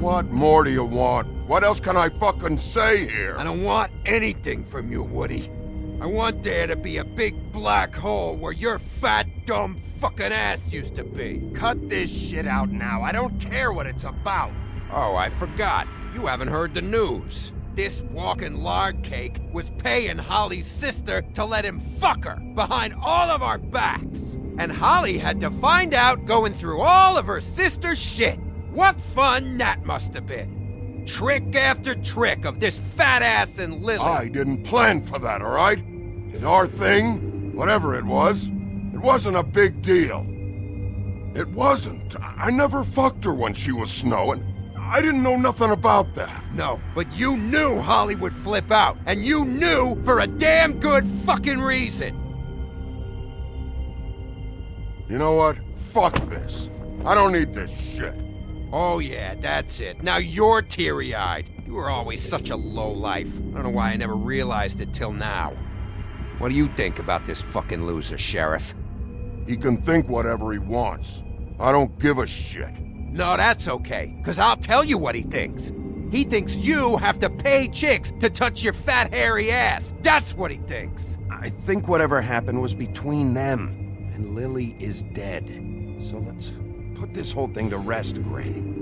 What more do you want? What else can I fucking say here? I don't want anything from you, Woody. I want there to be a big black hole where your fat, dumb fucking ass used to be. Cut this shit out now. I don't care what it's about. Oh, I forgot. You haven't heard the news. This walking lard cake was paying Holly's sister to let him fuck her behind all of our backs. And Holly had to find out going through all of her sister's shit. What fun that must have been. Trick after trick of this fat ass and Lily. I didn't plan for that, all right? It's our thing, whatever it wasn't a big deal. It wasn't. I never fucked her when she was snowing. I didn't know nothing about that. No, but you knew Holly would flip out, and you knew for a damn good fucking reason. You know what? Fuck this. I don't need this shit. Oh yeah, that's it. Now you're teary-eyed. You were always such a lowlife. I don't know why I never realized it till now. What do you think about this fucking loser, Sheriff? He can think whatever he wants. I don't give a shit. No, that's okay, because I'll tell you what he thinks. He thinks you have to pay chicks to touch your fat, hairy ass. That's what he thinks. I think whatever happened was between them. And Lily is dead. So let's put this whole thing to rest, Granny.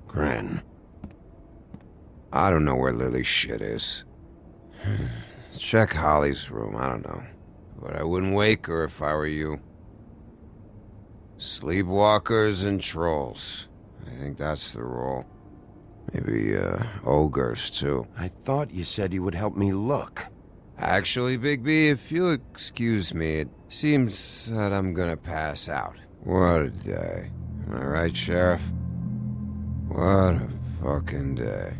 Gran. I don't know where Lily's shit is. Check Holly's room, I don't know. But I wouldn't wake her if I were you. Sleepwalkers and trolls. I think that's the rule. Maybe, ogres, too. I thought you said you would help me look. Actually, Bigby, if you'll excuse me, it seems that I'm gonna pass out. What a day. Am I right, Sheriff? What a fucking day.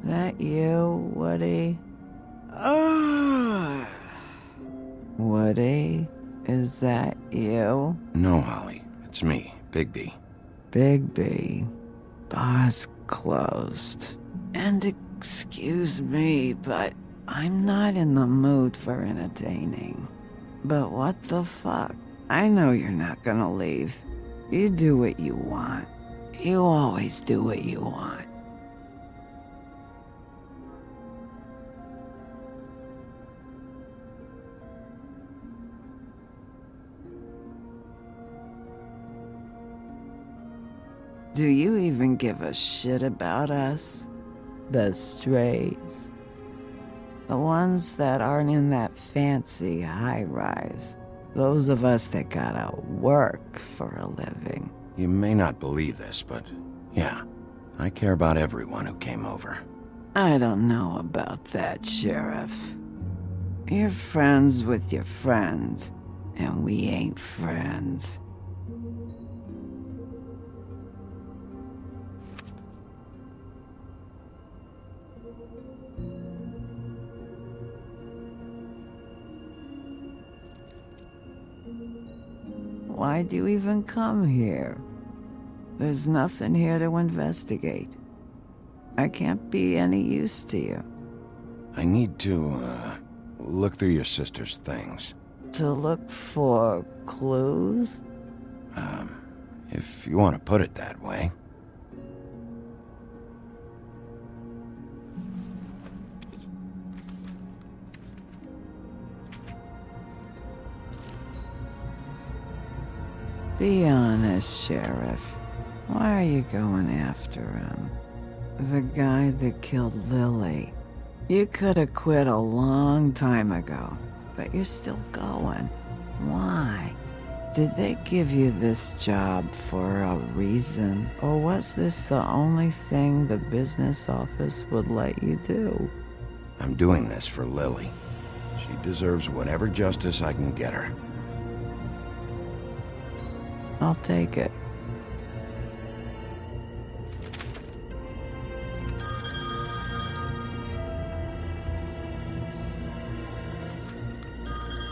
That you, Woody? Woody, is that you? No, Holly. It's me, Bigby. Bigby. Bar's closed. And excuse me, but I'm not in the mood for entertaining. But what the fuck? I know you're not gonna leave. You do what you want. You always do what you want. Do you even give a shit about us? The strays? The ones that aren't in that fancy high-rise. Those of us that gotta work for a living. You may not believe this, but yeah, I care about everyone who came over. I don't know about that, Sheriff. You're friends with your friends, and we ain't friends. Why'd you even come here? There's nothing here to investigate. I can't be any use to you. I need to, look through your sister's things. To look for clues? If you want to put it that way. Be honest, Sheriff. Why are you going after him? The guy that killed Lily. You could have quit a long time ago, but you're still going. Why? Did they give you this job for a reason, or was this the only thing the business office would let you do? I'm doing this for Lily. She deserves whatever justice I can get her. I'll take it.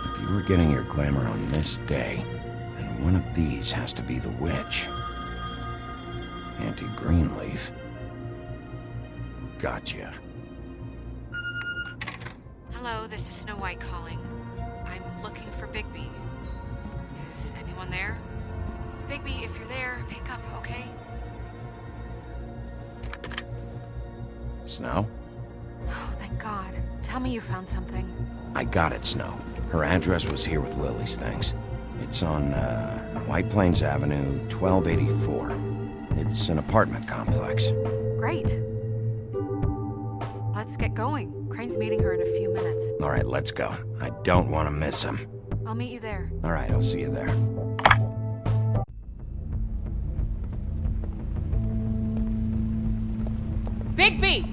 If you were getting your glamour on this day, then one of these has to be the witch. Auntie Greenleaf. Gotcha. Hello, this is Snow White calling. I'm looking for Bigby. Is anyone there? Bigby, if you're there, pick up, okay? Snow? Oh, thank God. Tell me you found something. I got it, Snow. Her address was here with Lily's things. It's on, White Plains Avenue, 1284. It's an apartment complex. Great. Let's get going. Crane's meeting her in a few minutes. All right, let's go. I don't want to miss him. I'll meet you there. All right, I'll see you there. Bigby!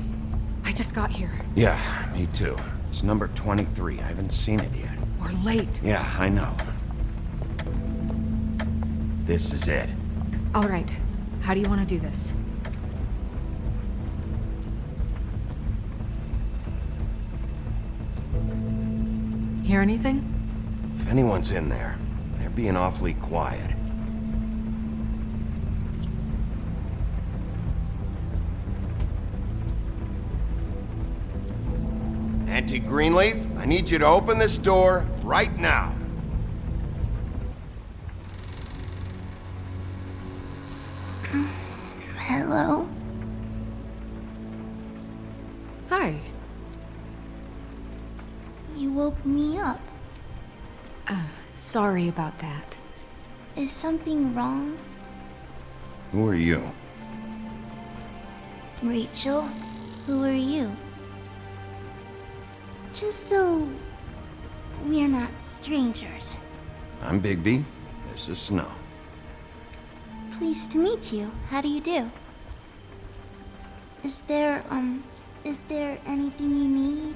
I just got here. Yeah, me too. It's number 23. I haven't seen it yet. We're late. Yeah, I know. This is it. All right. How do you want to do this? Hear anything? If anyone's in there, they're being awfully quiet. Auntie Greenleaf, I need you to open this door right now. Hello? Hi. You woke me up. Sorry about that. Is something wrong? Who are you? Rachel? Who are you? Just so we're not strangers. I'm Bigby. This is Snow. Pleased to meet you. How do you do? Is there anything you need?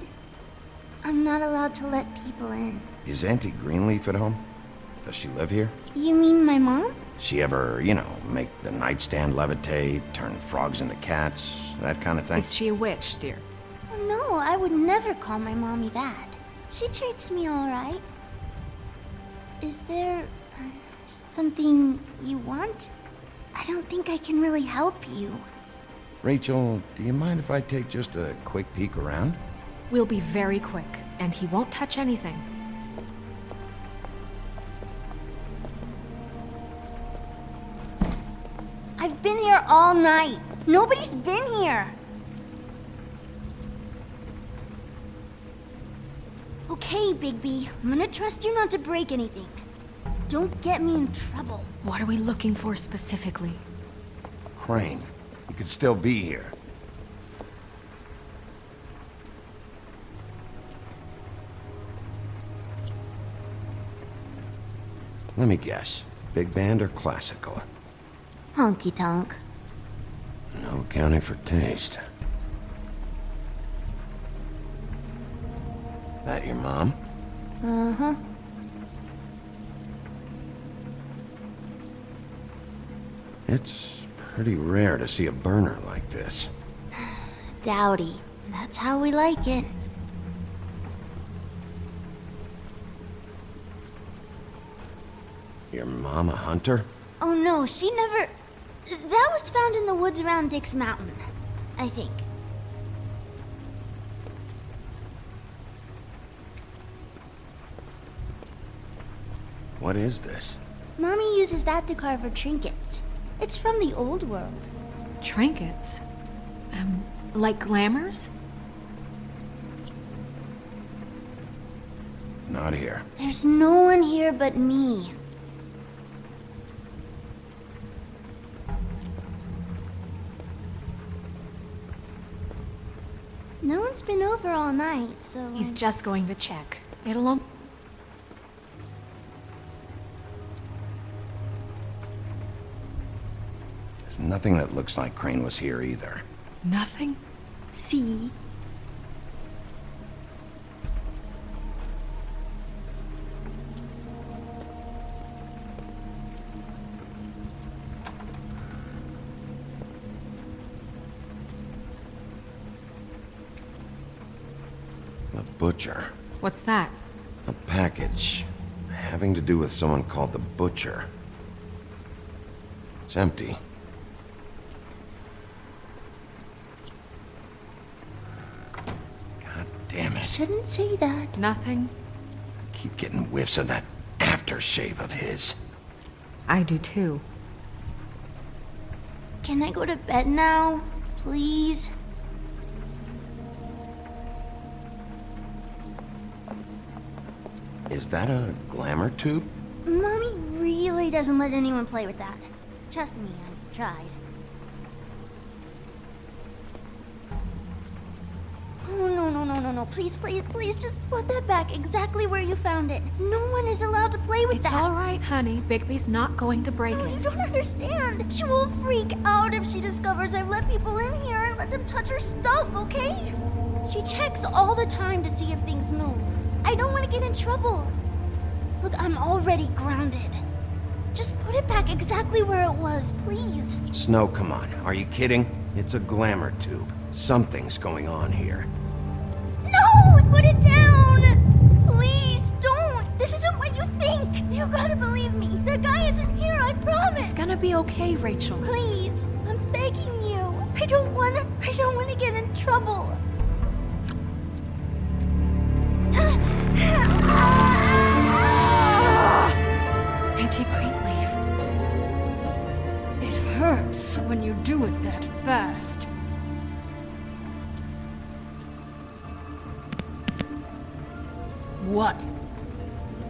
I'm not allowed to let people in. Is Auntie Greenleaf at home? Does she live here? You mean my mom? She ever, make the nightstand levitate, turn frogs into cats, that kind of thing? Is she a witch, dear? Oh, no, I would never call my mommy that. She treats me all right. Is there something you want? I don't think I can really help you. Rachel, do you mind if I take just a quick peek around? We'll be very quick, and he won't touch anything. I've been here all night. Nobody's been here. Okay, Bigby. I'm gonna trust you not to break anything. Don't get me in trouble. What are we looking for specifically? Crane, he could still be here. Let me guess. Big band or classical? Honky tonk. No accounting for taste. That your mom? Uh-huh. It's pretty rare to see a burner like this. Dowdy. That's how we like it. Your mom a hunter? Oh no, she never... That was found in the woods around Dick's Mountain, I think. What is this? Mommy uses that to carve her trinkets. It's from the old world. Trinkets? Like glamours? Not here. There's no one here but me. No one's been over all night, so... He's just going to check. It'll only... There's nothing that looks like Crane was here either. Nothing? See? The Butcher. What's that? A package having to do with someone called the Butcher. It's empty. God damn it. Shouldn't say that. Nothing? I keep getting whiffs of that aftershave of his. I do too. Can I go to bed now? Please? Is that a glamour tube? Mommy really doesn't let anyone play with that. Trust me, I've tried. Oh, no. Please, just put that back exactly where you found it. No one is allowed to play with that. It's all right, honey. Bigby's not going to break it. You don't understand. She will freak out if she discovers I've let people in here and let them touch her stuff, okay? She checks all the time to see if things move. I don't want to get in trouble. Look, I'm already grounded. Just put it back exactly where it was, please. Snow, come on. Are you kidding? It's a glamour tube. Something's going on here. No! Put it down! Please, don't! This isn't what you think! You gotta believe me. The guy isn't here, I promise! It's gonna be okay, Rachel. Please, I'm begging you. I don't wanna get in trouble. Auntie Greenleaf. It hurts when you do it that fast. What?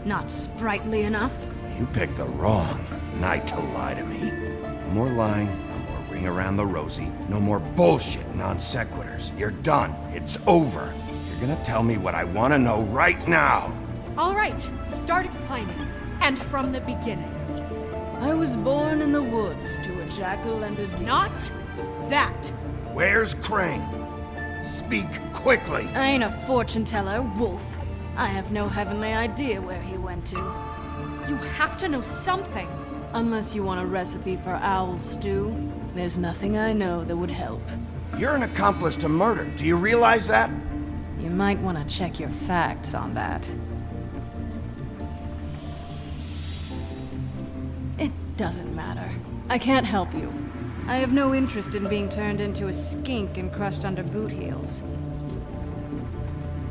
Not sprightly enough? You picked the wrong night to lie to me. No more lying, no more ring around the rosy, no more bullshit non sequiturs. You're done. It's over. You're gonna tell me what I want to know right now. All right, start explaining. And from the beginning. I was born in the woods to a jackal and a deer. Not that. Where's Crane? Speak quickly. I ain't a fortune teller, Wolf. I have no heavenly idea where he went to. You have to know something. Unless you want a recipe for owl stew, there's nothing I know that would help. You're an accomplice to murder. Do you realize that? You might want to check your facts on that. It doesn't matter. I can't help you. I have no interest in being turned into a skink and crushed under boot heels.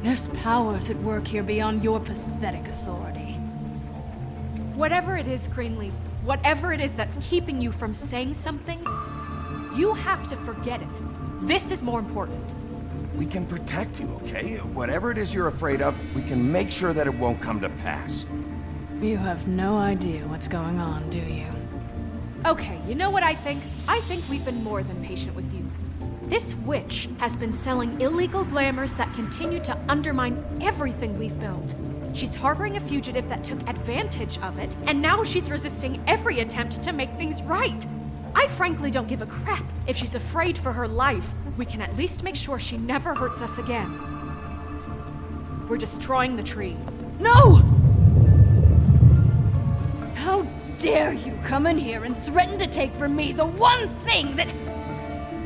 There's powers at work here beyond your pathetic authority. Whatever it is, Greenleaf, whatever it is that's keeping you from saying something, you have to forget it. This is more important. We can protect you, okay? Whatever it is you're afraid of, we can make sure that it won't come to pass. You have no idea what's going on, do you? Okay, you know what I think? I think we've been more than patient with you. This witch has been selling illegal glamours that continue to undermine everything we've built. She's harboring a fugitive that took advantage of it, and now she's resisting every attempt to make things right. I frankly don't give a crap if she's afraid for her life. We can at least make sure she never hurts us again. We're destroying the tree. No! How dare you come in here and threaten to take from me the one thing that...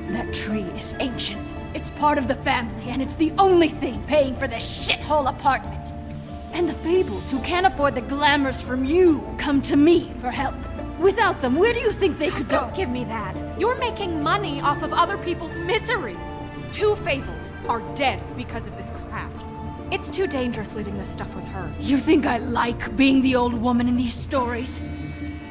That tree is ancient. It's part of the family, and it's the only thing paying for this shithole apartment. And the Fables, who can't afford the glamours from you, come to me for help. Without them, where do you think they could go? Don't give me that. You're making money off of other people's misery. 2 Fables are dead because of this crap. It's too dangerous leaving this stuff with her. You think I like being the old woman in these stories?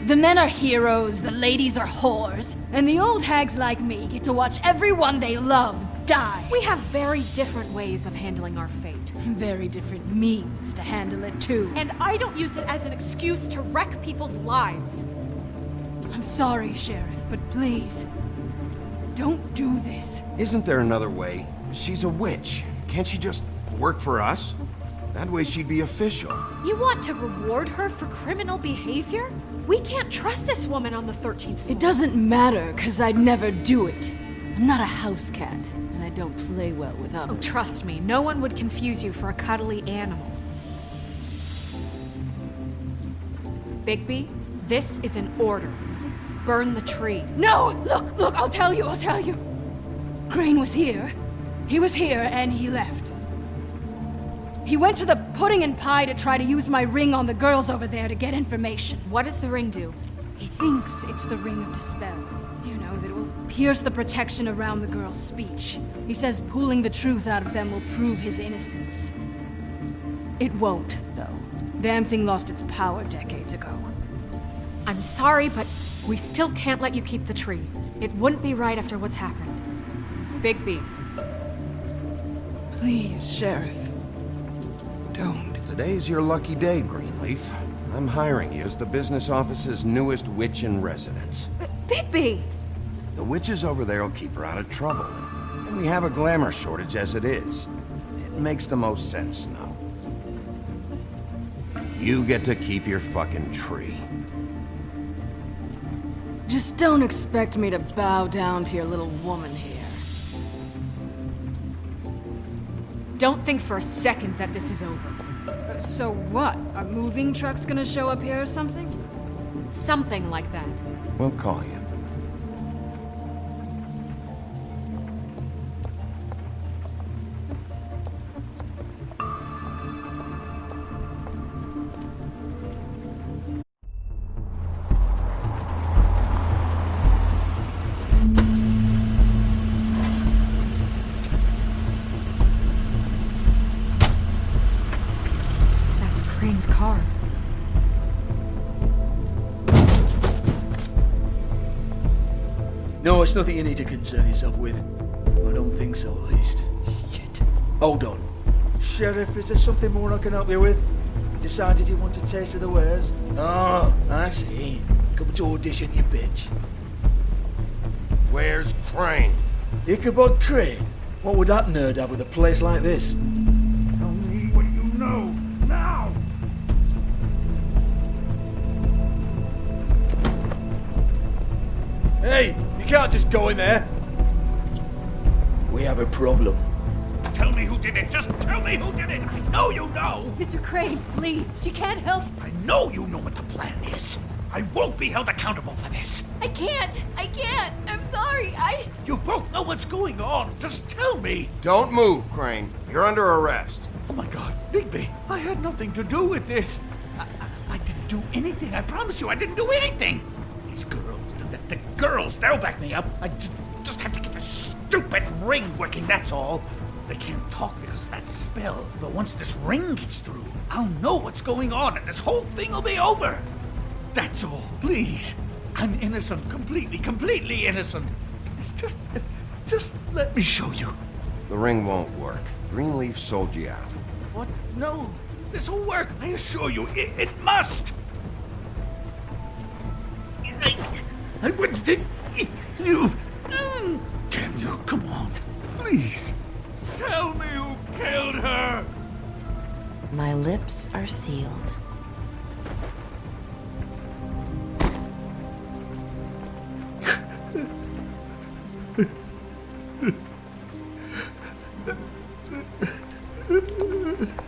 The men are heroes, the ladies are whores, and the old hags like me get to watch everyone they love die. We have very different ways of handling our fate. Very different means to handle it, too. And I don't use it as an excuse to wreck people's lives. I'm sorry, Sheriff, but please, don't do this. Isn't there another way? She's a witch. Can't she just work for us? That way she'd be official. You want to reward her for criminal behavior? We can't trust this woman on the 13th floor. It doesn't matter, because I'd never do it. I'm not a house cat, and I don't play well with others. Oh, trust me, no one would confuse you for a cuddly animal. Bigby, this is an order. Burn the tree. No! Look, I'll tell you. Crane was here. He was here, and he left. He went to the pudding and pie to try to use my ring on the girls over there to get information. What does the ring do? He thinks it's the ring of dispel. You know, that it will pierce the protection around the girls' speech. He says pulling the truth out of them will prove his innocence. It won't, though. Damn thing lost its power decades ago. I'm sorry, but we still can't let you keep the tree. It wouldn't be right after what's happened. Bigby. Please, Sheriff. Don't. Today's your lucky day, Greenleaf. I'm hiring you as the business office's newest witch in residence. Bigby! The witches over there will keep her out of trouble. And we have a glamour shortage as it is. It makes the most sense now. You get to keep your fucking tree. Just don't expect me to bow down to your little woman here. Don't think for a second that this is over. So what? Are moving trucks gonna show up here or something? Something like that. We'll call you. Crane's car. No, it's nothing you need to concern yourself with. I don't think so, at least. Shit. Hold on. Sheriff, is there something more I can help you with? Decided you want a taste of the wares? Oh, I see. Come to audition, you bitch. Where's Crane? Ichabod Crane? What would that nerd have with a place like this? Tell me what you know, now! Hey, you can't just go in there. We have a problem. Tell me who did it. Just tell me who did it. I know you know. Mr. Crane, please. She can't help. I know you know what the plan is. I won't be held accountable for this. I can't. I'm sorry. You both know what's going on. Just tell me. Don't move, Crane. You're under arrest. Oh my God, Bigby, I had nothing to do with this. I didn't do anything. I promise you, I didn't do anything. These girls, the girls, they'll back me up. I just have to get this stupid ring working, that's all. They can't talk because of that spell. But once this ring gets through, I'll know what's going on and this whole thing will be over. That's all, please. I'm innocent, completely innocent. It's just let me show you. The ring won't work. Greenleaf sold you out. What? No, this will work. I assure you, it must. I wouldn't did you. Damn you! Come on, please. Tell me who killed her. My lips are sealed.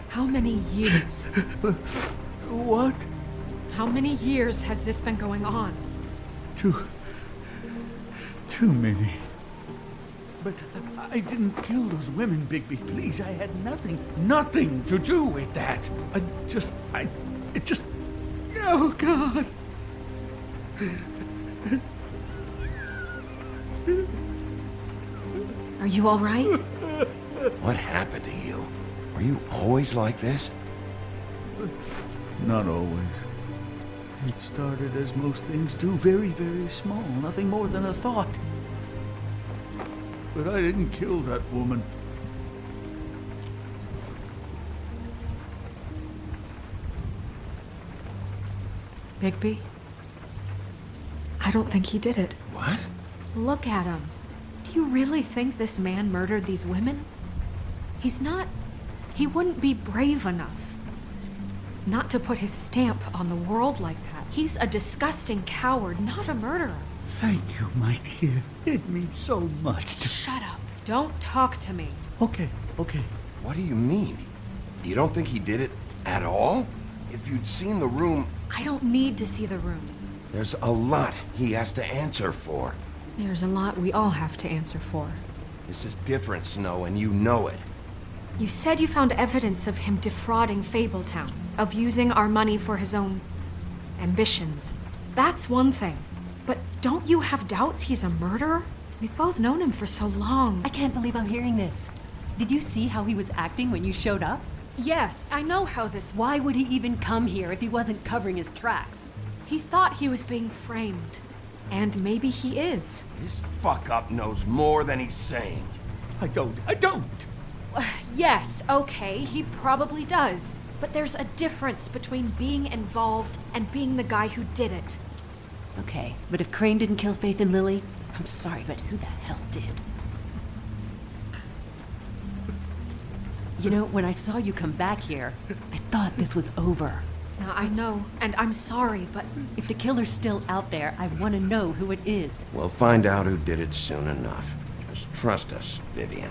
How many years? What? How many years has this been going on? Too many. But I didn't kill those women, Bigby. Please, I had nothing to do with that. It just... Oh, God. Are you all right? What happened to you? Were you always like this? Not always. It started as most things do, very, very small, nothing more than a thought. But I didn't kill that woman. Bigby? I don't think he did it. What? Look at him. Do you really think this man murdered these women? He's not... He wouldn't be brave enough. Not to put his stamp on the world like that. He's a disgusting coward, not a murderer. Thank you, my dear. It means so much to... Shut up. Don't talk to me. Okay. What do you mean? You don't think he did it at all? If you'd seen the room... I don't need to see the room. There's a lot he has to answer for. There's a lot we all have to answer for. This is different, Snow, and you know it. You said you found evidence of him defrauding Fabletown, of using our money for his own ambitions. That's one thing. But don't you have doubts he's a murderer? We've both known him for so long. I can't believe I'm hearing this. Did you see how he was acting when you showed up? Yes, I know how this... Why would he even come here if he wasn't covering his tracks? He thought he was being framed. And maybe he is. This fuck-up knows more than he's saying. I don't. Yes, okay, he probably does. But there's a difference between being involved and being the guy who did it. Okay, but if Crane didn't kill Faith and Lily, I'm sorry, but who the hell did? You know, when I saw you come back here, I thought this was over. Now, I know, and I'm sorry, but... If the killer's still out there, I want to know who it is. We'll find out who did it soon enough. Just trust us, Vivian.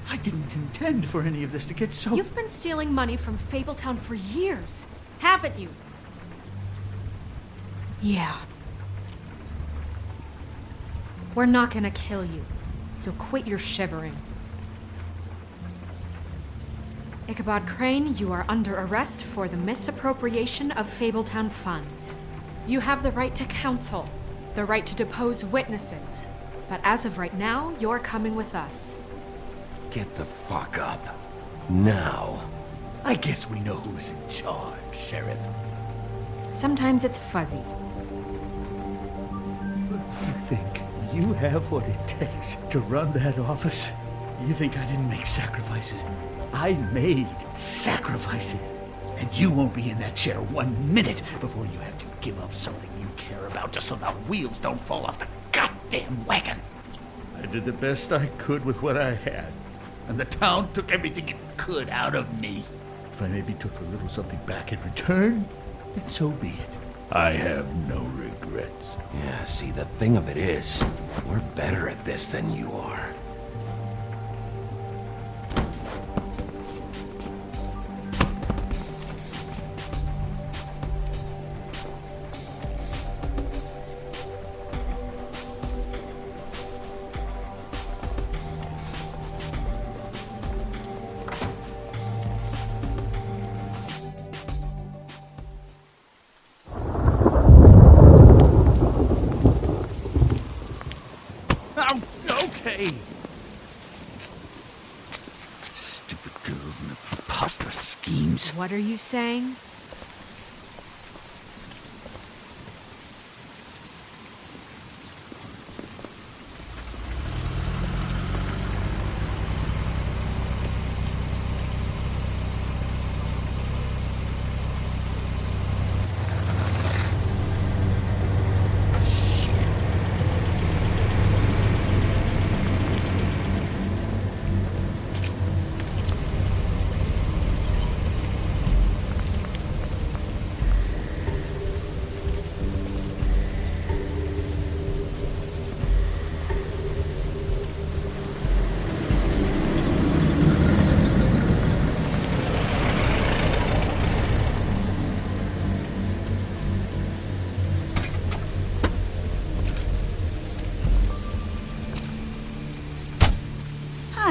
I didn't intend for any of this to get so... You've been stealing money from Fabletown for years, haven't you? Yeah. We're not gonna kill you, so quit your shivering. Ichabod Crane, you are under arrest for the misappropriation of Fabletown funds. You have the right to counsel, the right to depose witnesses, but as of right now, you're coming with us. Get the fuck up. Now. I guess we know who's in charge, Sheriff. Sometimes it's fuzzy. You think you have what it takes to run that office? You think I didn't make sacrifices? I made sacrifices. And you won't be in that chair 1 minute before you have to give up something you care about just so the wheels don't fall off the goddamn wagon. I did the best I could with what I had. And the town took everything it could out of me. If I maybe took a little something back in return, then so be it. I have no regrets. Yeah, see, the thing of it is, we're better at this than you are. Stupid girls and their preposterous schemes. What are you saying?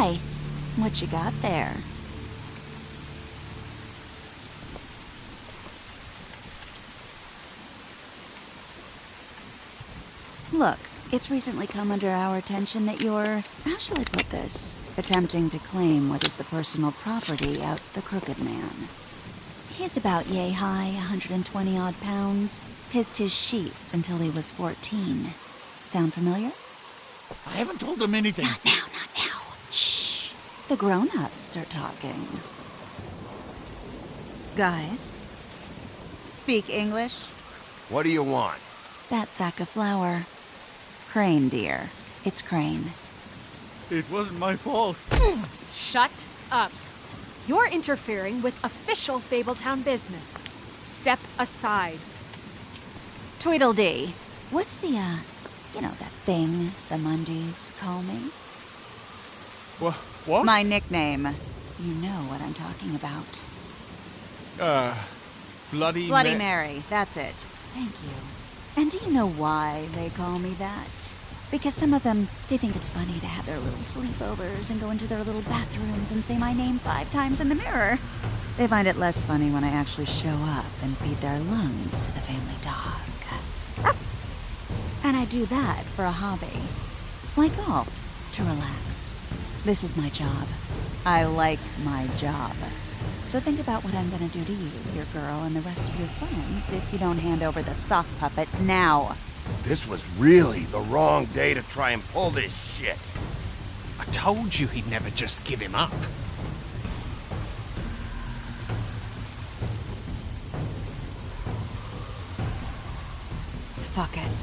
Hi. What you got there? Look, it's recently come under our attention that you're, how shall I put this, attempting to claim what is the personal property of the Crooked Man. He's about yay high, 120-odd pounds, pissed his sheets until he was 14. Sound familiar? I haven't told him anything. Not now. Shh. The grown-ups are talking. Guys, speak English? What do you want? That sack of flour. Crane, dear. It's Crane. It wasn't my fault. Shut up. You're interfering with official Fabletown business. Step aside. Tweedledee. What's the, that thing the Mundies call me? What? My nickname. You know what I'm talking about. Bloody Mary. That's it. Thank you. And do you know why they call me that? Because some of them, they think it's funny to have their little sleepovers and go into their little bathrooms and say my name 5 times in the mirror. They find it less funny when I actually show up and feed their lungs to the family dog. And I do that for a hobby. Like golf, to relax. This is my job. I like my job. So think about what I'm gonna do to you, your girl, and the rest of your friends if you don't hand over the sock puppet now. This was really the wrong day to try and pull this shit. I told you he'd never just give him up. Fuck it.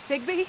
Bigby?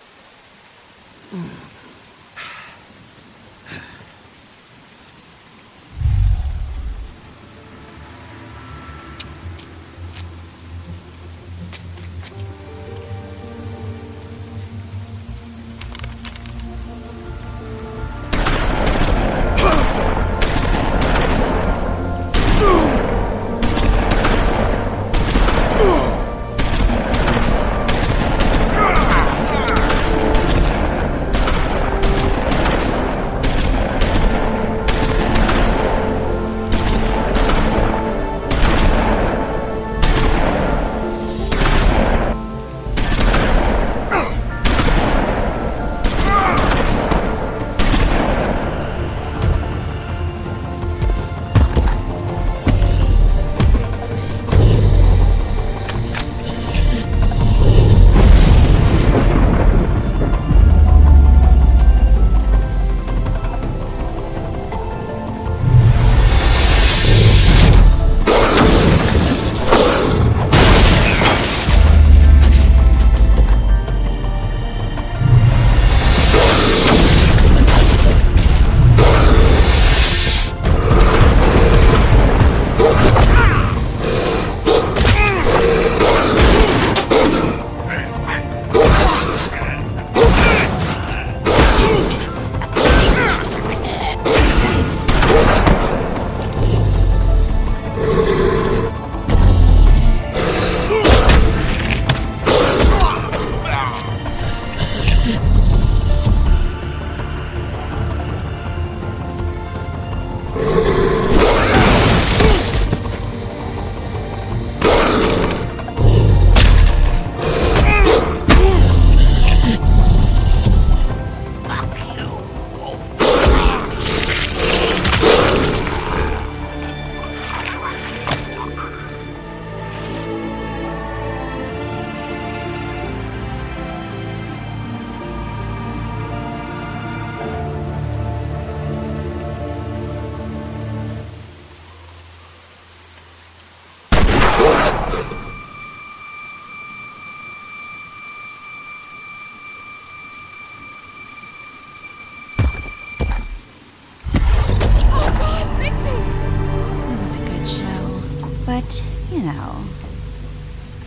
But,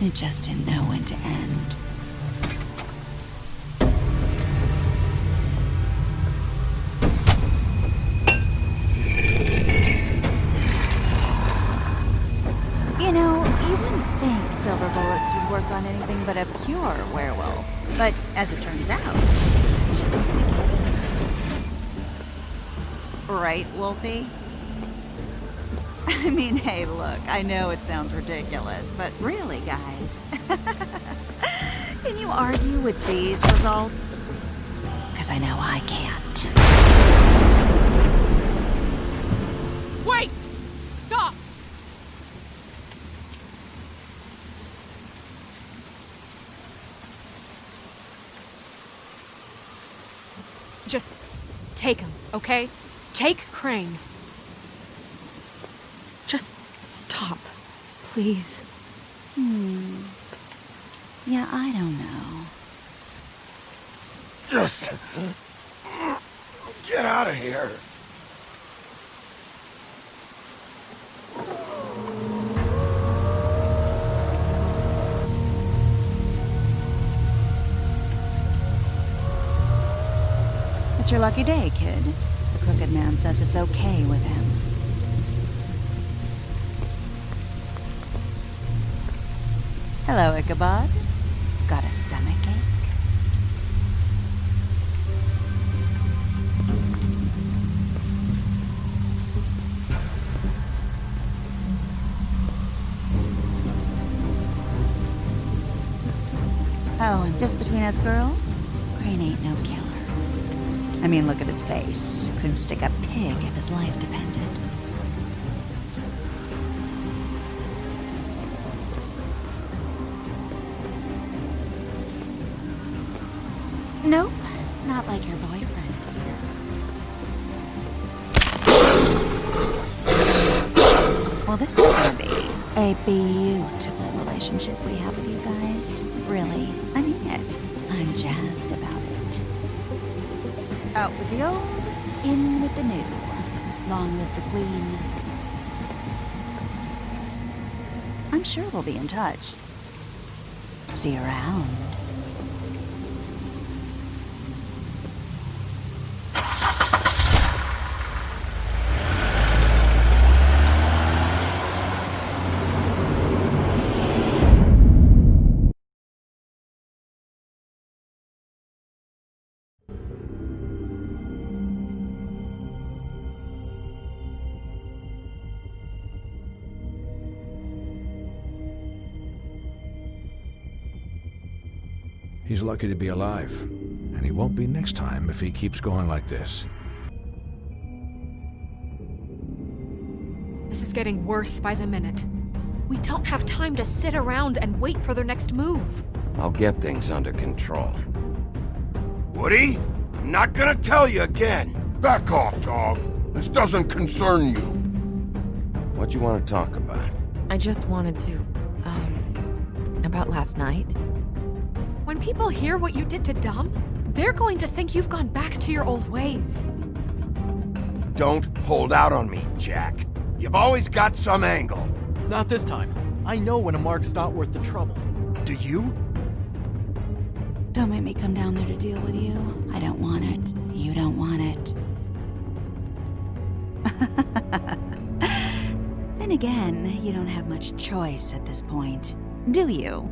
it just didn't know when to end. a pure werewolf. But as it turns out, it's just not the case. Right, Wolfie? I mean, hey, look, I know it sounds ridiculous, but really, guys, can you argue with these results? Because I know I can't. Wait! Stop! Just take him, okay? Take Crane. Just stop, please. Yeah, I don't know. Just get out of here. It's your lucky day, kid. The Crooked Man says it's okay with him. Hello, Ichabod. Got a stomachache? Oh, and just between us girls, Crane ain't no killer. I mean, look at his face. Couldn't stick a pig if his life depended. Nope, not like your boyfriend here. Well, this is gonna be a beautiful relationship we have with you guys. Really, I mean it. I'm jazzed about it. Out with the old, in with the new. Long live the Queen. I'm sure we'll be in touch. See you around. He's lucky to be alive, and he won't be next time if he keeps going like this. This is getting worse by the minute. We don't have time to sit around and wait for their next move. I'll get things under control. Woody, I'm not gonna tell you again. Back off, dog. This doesn't concern you. What you want to talk about? I just wanted to, about last night. When people hear what you did to Dom, they're going to think you've gone back to your old ways. Don't hold out on me, Jack. You've always got some angle. Not this time. I know when a mark's not worth the trouble. Do you? Don't make me come down there to deal with you. I don't want it. You don't want it. Then again, you don't have much choice at this point, do you?